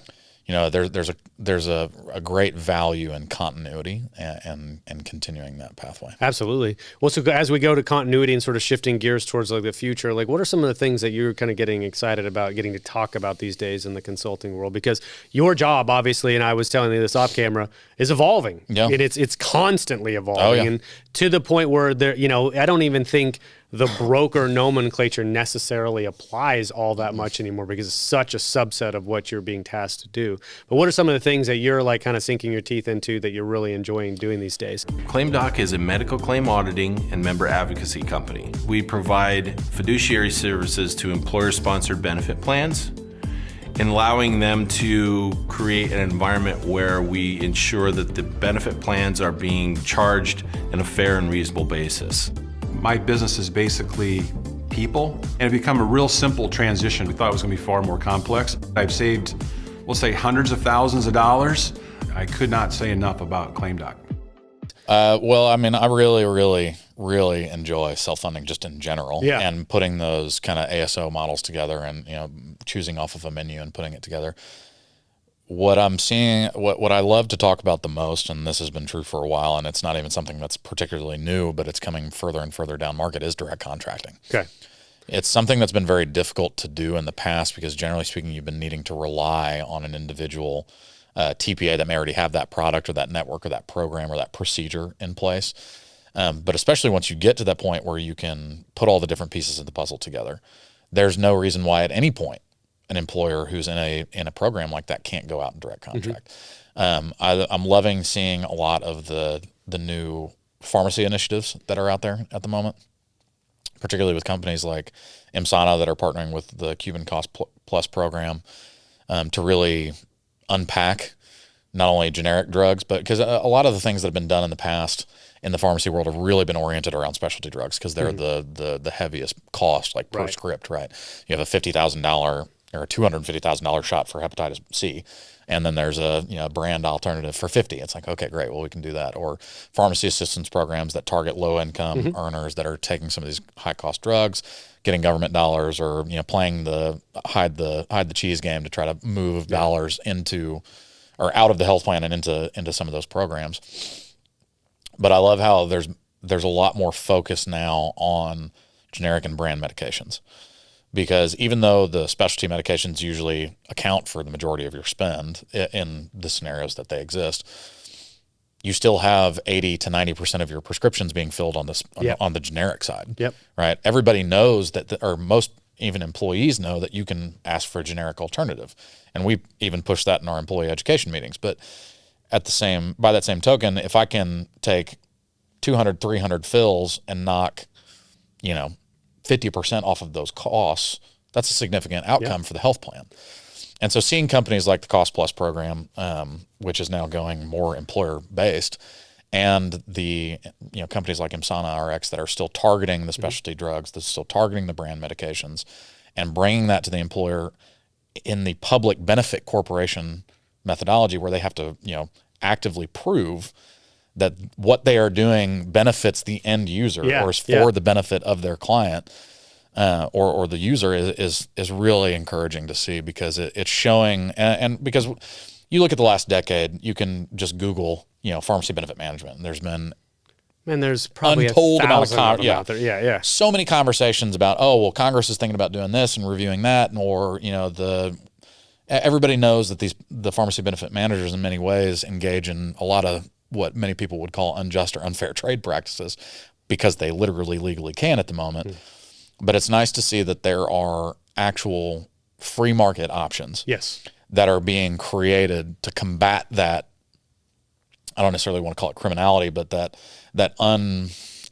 There's a great value in continuity and continuing that pathway. Absolutely. Well, so as we go to continuity and sort of shifting gears towards like the future, like what are some of the things that you're kind of getting excited about getting to talk about these days in the consulting world? Because your job, obviously, and I was telling you this off camera, is evolving. Yeah. And it's constantly evolving. Oh, yeah. And to the point where there, I don't even think the broker nomenclature necessarily applies all that much anymore because it's such a subset of what you're being tasked to do. But what are some of the things that you're like kind of sinking your teeth into that you're really enjoying doing these days? ClaimDoc is a medical claim auditing and member advocacy company. We provide fiduciary services to employer-sponsored benefit plans and allowing them to create an environment where we ensure that the benefit plans are being charged in a fair and reasonable basis. My business is basically people, and it become a real simple transition. We thought it was going to be far more complex. I've saved, we'll say, hundreds of thousands of dollars. I could not say enough about ClaimDoc. Well, I mean, I really, really, really enjoy self-funding just in general, Yeah. and putting those kind of ASO models together, and choosing off of a menu and putting it together. What I'm seeing, what I love to talk about the most, and this has been true for a while, and it's not even something that's particularly new, but it's coming further and further down market, is direct contracting. Okay. It's something that's been very difficult to do in the past because, generally speaking, you've been needing to rely on an individual TPA that may already have that product or that network or that program or that procedure in place. But especially once you get to that point where you can put all the different pieces of the puzzle together, there's no reason why at any point an employer who's in a program like that can't go out and direct contract. I'm loving seeing a lot of the new pharmacy initiatives that are out there at the moment, particularly with companies like Imsana that are partnering with the Cuban Cost Plus program to really unpack not only generic drugs, but because a lot of the things that have been done in the past in the pharmacy world have really been oriented around specialty drugs because they're the heaviest cost, like per script, right? You have a $50,000 or a $250,000 shot for hepatitis C, and then there's a brand alternative for $50,000. It's like, okay, great, well, we can do that. Or pharmacy assistance programs that target low income earners that are taking some of these high cost drugs, getting government dollars, or playing the hide the cheese game to try to move dollars into or out of the health plan and into some of those programs. But I love how there's a lot more focus now on generic and brand medications. Because even though the specialty medications usually account for the majority of your spend in the scenarios that they exist, you still have 80 to 90% of your prescriptions being filled on the generic side. Yep. Right. Everybody knows that, or most even employees know that you can ask for a generic alternative, and we even push that in our employee education meetings. But by that same token, if I can take 200, 300 fills and knock, 50% off of those costs, that's a significant outcome for the health plan. And so seeing companies like the Cost Plus program, which is now going more employer based, and the companies like Imsana RX that are still targeting the specialty drugs, that's still targeting the brand medications, and bringing that to the employer in the public benefit corporation methodology, where they have to actively prove that what they are doing benefits the end user or is for the benefit of their client or the user is really encouraging to see, because it's showing, and because you look at the last decade, you can just Google, pharmacy benefit management, and there's been there's probably untold amount of out there. Yeah. So many conversations about, Congress is thinking about doing this and reviewing that, or everybody knows that the pharmacy benefit managers in many ways engage in a lot of what many people would call unjust or unfair trade practices, because they literally legally can at the moment. But it's nice to see that there are actual free market options that are being created to combat that. I don't necessarily want to call it criminality, but that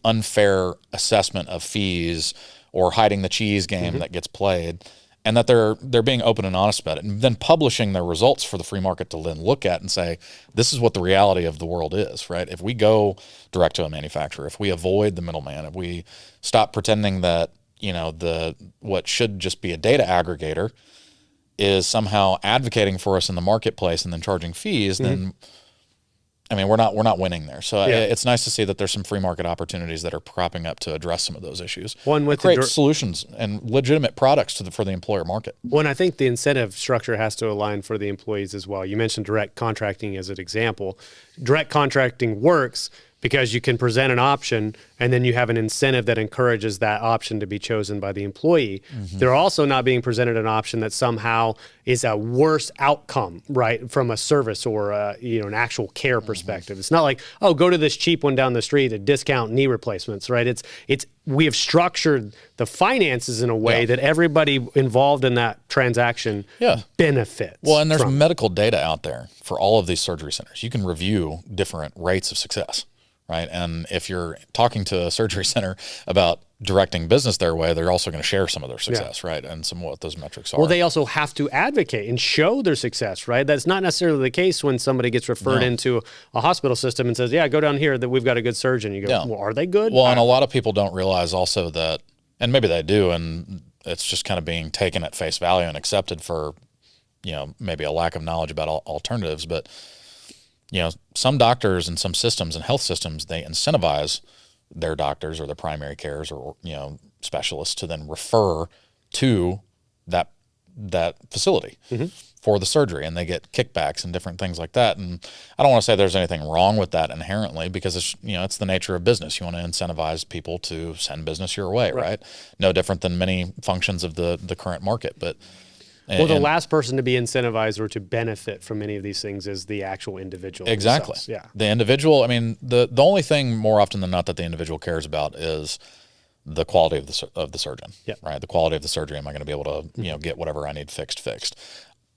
unfair assessment of fees or hiding the cheese game that gets played, and that they're being open and honest about it, and then publishing their results for the free market to then look at and say, this is what the reality of the world is, right? If we go direct to a manufacturer, if we avoid the middleman, if we stop pretending that what should just be a data aggregator is somehow advocating for us in the marketplace and then charging fees, then I mean, we're not winning there. So Yeah. it's nice to see that there's some free market opportunities that are cropping up to address some of those issues. One with create solutions and legitimate products for the employer market. Well, and I think the incentive structure has to align for the employees as well. You mentioned direct contracting as an example. Direct contracting works because you can present an option and then you have an incentive that encourages that option to be chosen by the employee. They're also not being presented an option that somehow is a worse outcome, right, from a service or an actual care perspective. It's not like, oh, go to this cheap one down the street at discount knee replacements, right? It's we have structured the finances in a way that everybody involved in that transaction benefits. Well, and there's medical data out there for all of these surgery centers. You can review different rates of success. Right. And if you're talking to a surgery center about directing business their way, they're also going to share some of their success, right? And some of what those metrics are. Well, they also have to advocate and show their success, right? That's not necessarily the case when somebody gets referred into a hospital system and says, yeah, go down here, that we've got a good surgeon. You go, well, are they good? Well, and a lot of people don't realize also that, and maybe they do, and it's just kind of being taken at face value and accepted for, maybe a lack of knowledge about alternatives, but some doctors and some systems and health systems, they incentivize their doctors or their primary cares or, specialists to then refer to that facility for the surgery, and they get kickbacks and different things like that. And I don't want to say there's anything wrong with that inherently, because it's, it's the nature of business. You want to incentivize people to send business your way, right? No different than many functions of the current market, but well, the last person to be incentivized or to benefit from any of these things is the actual individual. Exactly. Themselves. Yeah. The individual, I mean, the only thing more often than not that the individual cares about is the quality of the surgeon, right? The quality of the surgery. Am I going to be able to, get whatever I need fixed?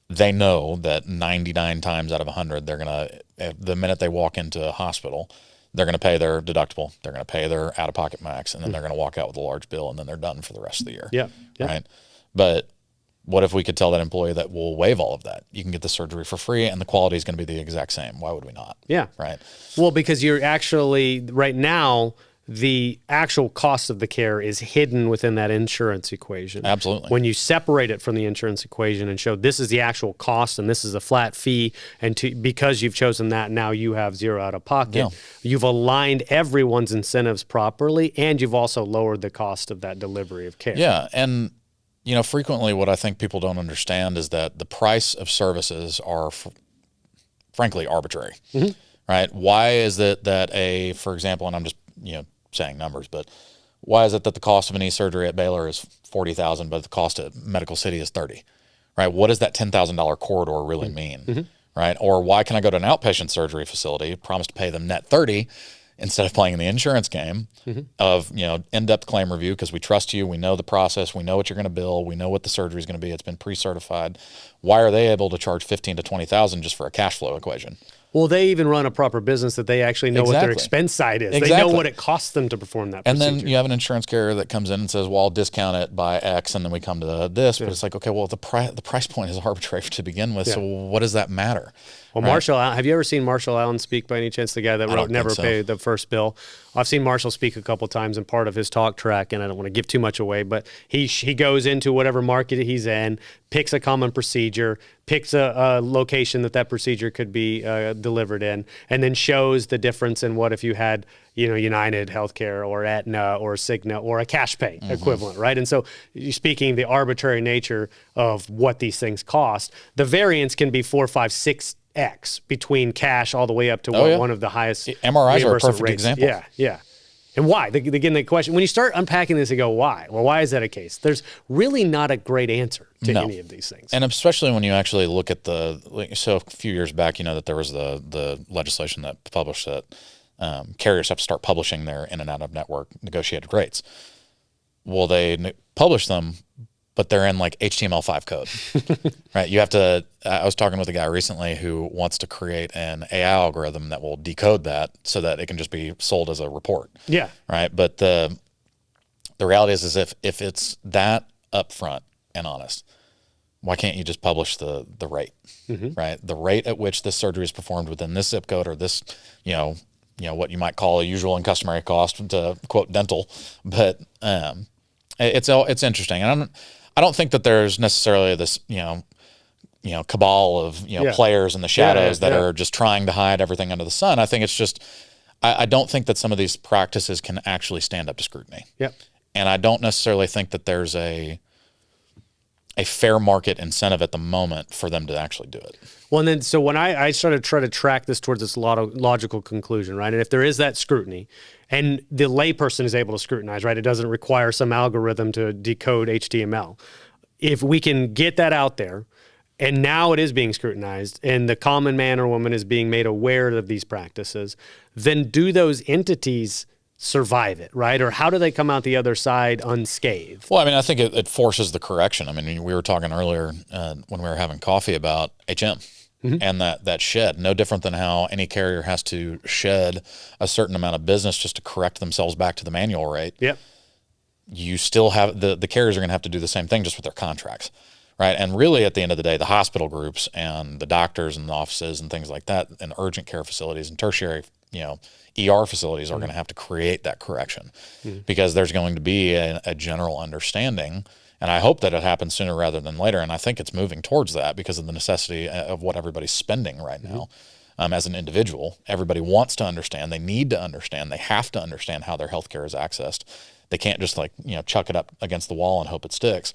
They know that 99 times out of 100, they're going to, the minute they walk into a hospital, they're going to pay their deductible, they're going to pay their out-of-pocket max, and then they're going to walk out with a large bill, and then they're done for the rest of the year. Yeah. Right. But what if we could tell that employee that we'll waive all of that? You can get the surgery for free and the quality is going to be the exact same. Why would we not? Yeah. Right. Well, because you're actually, right now, the actual cost of the care is hidden within that insurance equation. Absolutely. When you separate it from the insurance equation and show this is the actual cost and this is a flat fee, and because you've chosen that, now you have zero out of pocket. You've aligned everyone's incentives properly, and you've also lowered the cost of that delivery of care. Yeah. And frequently what I think people don't understand is that the price of services are frankly arbitrary, right? Why is it that for example, and I'm just, saying numbers, but why is it that the cost of a knee surgery at Baylor is $40,000, but the cost at Medical City is $30,000, right? What does that $10,000 corridor really mean, right? Or why can I go to an outpatient surgery facility, promise to pay them net $30,000, instead of playing in the insurance game of, in-depth claim review, because we trust you, we know the process, we know what you're going to bill, we know what the surgery is going to be, it's been pre-certified. Why are they able to charge $15,000 to $20,000 just for a cash flow equation? Well, they even run a proper business that they actually know what their expense side is. They know what it costs them to perform that procedure. And then you have an insurance carrier that comes in and says, well, I'll discount it by X, and then we come to this. But it's like, okay, well, the price point is arbitrary to begin with, so what does that matter? Well, Marshall, have you ever seen Marshall Allen speak by any chance? The guy that wrote Never Pay the First Bill. I've seen Marshall speak a couple times in part of his talk track, and I don't want to give too much away, but he goes into whatever market he's in, picks a common procedure, picks a location that procedure could be delivered in, and then shows the difference in what if you had United Healthcare or Aetna or Cigna or a cash pay equivalent, right? And so you're speaking the arbitrary nature of what these things cost. The variance can be 4, 5, 6x between cash all the way up to one of the highest MRIs are a perfect rates. example. Yeah. And why? Again, the question, when you start unpacking this, you go, why? Well, why is that a case? There's really not a great answer to any of these things. And especially when you actually look at so a few years back, that there was the legislation that published that carriers have to start publishing their in and out of network negotiated rates. Well, they publish them, but they're in like HTML5 code, right? You have to, I was talking with a guy recently who wants to create an AI algorithm that will decode that so that it can just be sold as a report. Yeah. Right. But the reality is if it's that upfront and honest, why can't you just publish the rate, right? The rate at which this surgery is performed within this zip code or this, what you might call a usual and customary cost, to quote dental, but it's interesting. And I don't think that there's necessarily this, cabal of Yeah. players in the shadows Yeah, that yeah. are just trying to hide everything under the sun. I think it's just I don't think that some of these practices can actually stand up to scrutiny. Yep. And I don't necessarily think that there's a fair market incentive at the moment for them to actually do it. Well, and then so when I started to try to track this towards this logical conclusion, right? And if there is that scrutiny, and the layperson is able to scrutinize, right? It doesn't require some algorithm to decode HTML. If we can get that out there, and now it is being scrutinized, and the common man or woman is being made aware of these practices, then do those entities survive it, right? Or how do they come out the other side unscathed? Well, I mean, I think it forces the correction. I mean, we were talking earlier when we were having coffee about HM and that shed. No different than how any carrier has to shed a certain amount of business just to correct themselves back to the manual rate. Yep. You still have the carriers are going to have to do the same thing just with their contracts, right? And really, at the end of the day, the hospital groups and the doctors and the offices and things like that, and urgent care facilities and tertiary, ER facilities are going to have to create that correction because there's going to be a general understanding. And I hope that it happens sooner rather than later. And I think it's moving towards that because of the necessity of what everybody's spending right now. As an individual, everybody wants to understand. They need to understand. They have to understand how their healthcare is accessed. They can't just chuck it up against the wall and hope it sticks.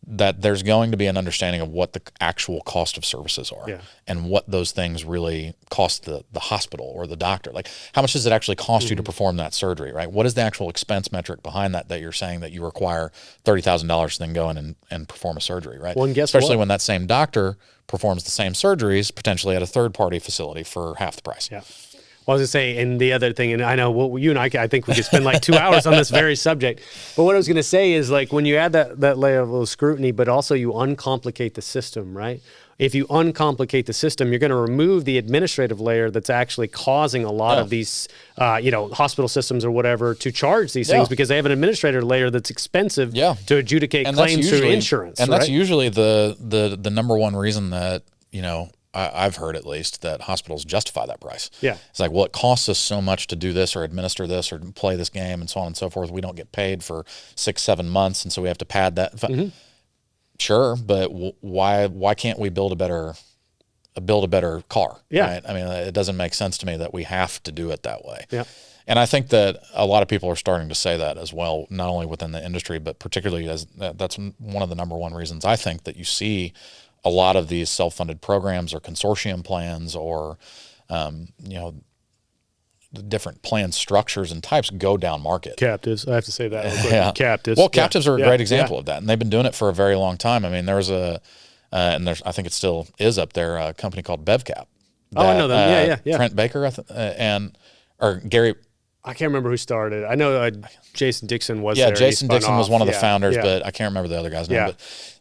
That there's going to be an understanding of what the actual cost of services are and what those things really cost the hospital or the doctor. Like, how much does it actually cost you to perform that surgery, right? What is the actual expense metric behind that you're saying that you require $30,000 to then go in and perform a surgery, right? Well, and guess Especially what? when that same doctor performs the same surgeries potentially at a third-party facility for half the price. Yeah. Well, I was going to say, and the other thing, and I know you and I think we could spend like 2 hours on this very subject. But what I was going to say is, like, when you add that level of scrutiny, but also you uncomplicate the system, right? If you uncomplicate the system, you're going to remove the administrative layer that's actually causing a lot of these, hospital systems or whatever to charge these things because they have an administrator layer that's expensive to adjudicate claims through insurance. And that's usually the number one reason that, I've heard at least that hospitals justify that price. Yeah. It's like, well, it costs us so much to do this or administer this or play this game and so on and so forth. We don't get paid for 6-7 months. And so we have to pad that. Sure. But why can't we build a better car? Yeah. Right? I mean, it doesn't make sense to me that we have to do it that way. Yeah. And I think that a lot of people are starting to say that as well, not only within the industry, but particularly that's one of the number one reasons I think that you see a lot of these self-funded programs or consortium plans or, the different plan structures and types go down market. Captives. I have to say that real quick. Yeah. Captives. Well, captives are a great example Yeah. of that. And they've been doing it for a very long time. I mean, there's I think it still is up there, a company called BevCap. I know them. Yeah. Trent Baker, or Gary. I can't remember who started. I know Jason Dixon was there. Yeah, He Jason spun Dixon was off. one of the Yeah, founders, yeah. but I can't remember the other guy's name. Yeah.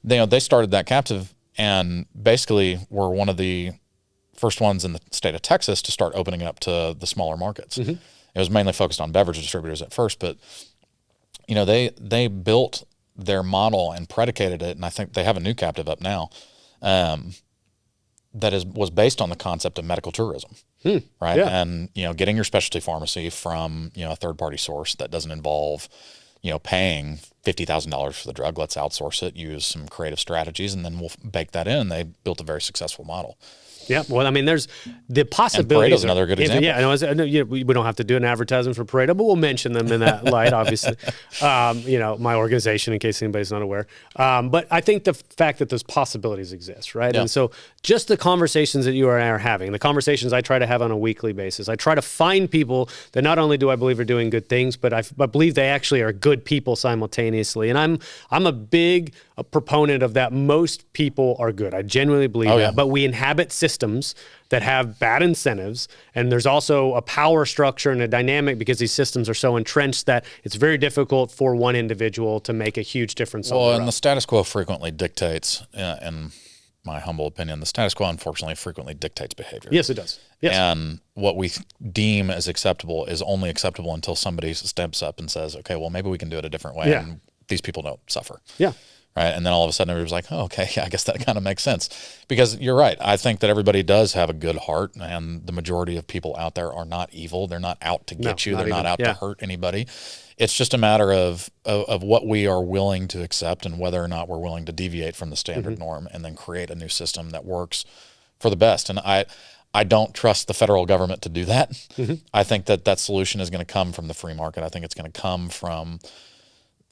But they started that captive and basically were one of the first ones in the state of Texas to start opening up to the smaller markets. It was mainly focused on beverage distributors at first, but they built their model and predicated it, and I think they have a new captive up now that was based on the concept of medical tourism. Right. Yeah. And, getting your specialty pharmacy from, a third party source that doesn't involve, paying $50,000 for the drug. Let's outsource it, use some creative strategies, and then we'll bake that in. And they built a very successful model. Yeah, well, I mean, there's the possibilities. Paredo's another good example. Yeah, I know we don't have to do an advertisement for Pareto, but we'll mention them in that light, obviously. My organization, in case anybody's not aware. But I think the fact that those possibilities exist, right? Yeah. And so just the conversations that you and I are having, the conversations I try to have on a weekly basis, I try to find people that not only do I believe are doing good things, but I believe they actually are good people simultaneously. And I'm a big proponent of that. Most people are good. I genuinely believe that. Yeah. But we inhabit systems that have bad incentives, and there's also a power structure and a dynamic because these systems are so entrenched that it's very difficult for one individual to make a huge difference. Well, on and the status quo frequently dictates, in my humble opinion, the status quo unfortunately frequently dictates behavior. Yes, it does. Yes. And what we deem as acceptable is only acceptable until somebody steps up and says, okay, well, maybe we can do it a different way. Yeah. And these people don't suffer. Yeah. right? And then all of a sudden everybody's like, oh, okay, yeah, I guess that kind of makes sense. Because you're right. I think that everybody does have a good heart, and the majority of people out there are not evil. They're not out to get you. They're not out to hurt anybody. It's just a matter of what we are willing to accept and whether or not we're willing to deviate from the standard norm and then create a new system that works for the best. And I don't trust the federal government to do that. I think that solution is going to come from the free market. I think it's going to come from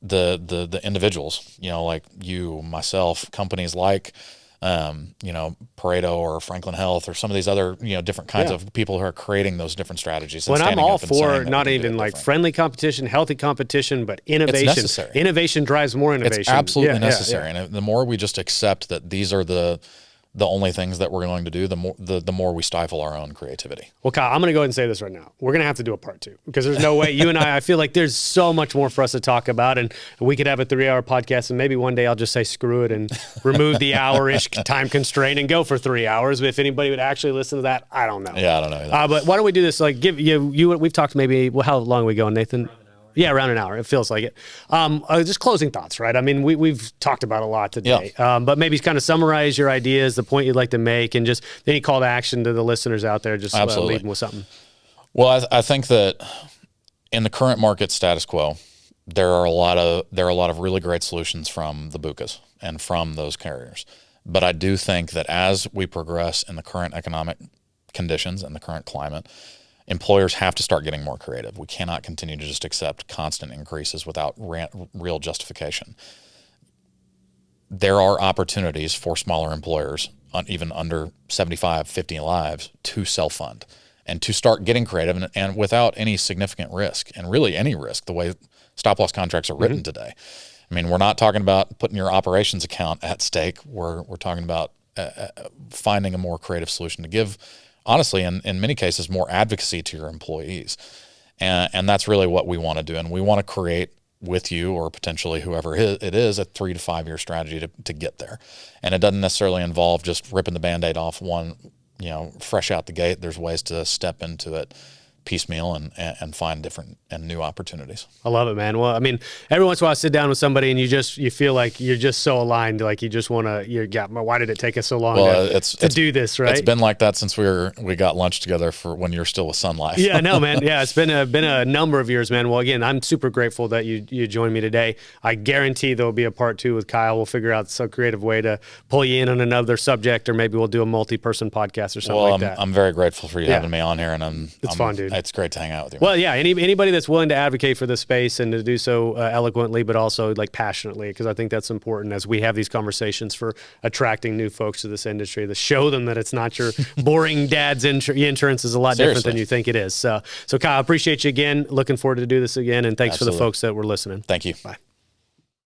the individuals, like you, myself, companies like, Pareto or Franklin Health or some of these other, different kinds of people who are creating those different strategies. Well, I'm all for not even like friendly competition, healthy competition, but innovation. It's necessary. Innovation drives more innovation. It's absolutely necessary. And the more we just accept that these are the only things that we're going to do, the more we stifle our own creativity. Well, Kyle, I'm going to go ahead and say this right now. We're going to have to do a part 2 because there's no way you and I feel like there's so much more for us to talk about, and we could have a 3-hour podcast, and maybe one day I'll just say screw it and remove the hour-ish time constraint and go for 3 hours. But if anybody would actually listen to that, I don't know. Yeah, I don't know either. But why don't we do this? Like, give you we've talked maybe, how long are we going, Nathan? Yeah, around an hour. It feels like it. Just closing thoughts, right? I mean, we've talked about a lot today, but maybe kind of summarize your ideas, the point you'd like to make, and just any call to action to the listeners out there. Just leave them with something. Well, I think that in the current market status quo, there are a lot of really great solutions from the BUCAs and from those carriers. But I do think that as we progress in the current economic conditions and the current climate, employers have to start getting more creative. We cannot continue to just accept constant increases without real justification. There are opportunities for smaller employers, even under 75, 50 lives, to self-fund and to start getting creative and without any significant risk, and really any risk, the way stop-loss contracts are written today. I mean, we're not talking about putting your operations account at stake. We're talking about finding a more creative solution to give, honestly, in many cases, more advocacy to your employees. And that's really what we want to do. And we want to create with you, or potentially whoever it is, a 3 to 5 year strategy to get there. And it doesn't necessarily involve just ripping the Band-Aid off one, fresh out the gate. There's ways to step into it piecemeal and find different and new opportunities. I love it, man. Well, I mean, every once in a while I sit down with somebody and you feel like you're just so aligned, like you just want to, why did it take us so long to do this, right? It's been like that since we got lunch together for when you're still with Sun Life. Yeah, no, man. Yeah, it's been a number of years, man. Well, again, I'm super grateful that you joined me today. I guarantee there'll be a part 2 with Kyle. We'll figure out some creative way to pull you in on another subject, or maybe we'll do a multi-person podcast or something like that. I'm very grateful for you having me on here, and it's fun, dude. It's great to hang out with you. Well, yeah, anybody that's willing to advocate for this space and to do so eloquently, but also like passionately, because I think that's important as we have these conversations for attracting new folks to this industry, to show them that it's not your boring dad's insurance is a lot different than you think it is. So Kyle, I appreciate you again. Looking forward to do this again, and thanks for the folks that were listening. Thank you. Bye.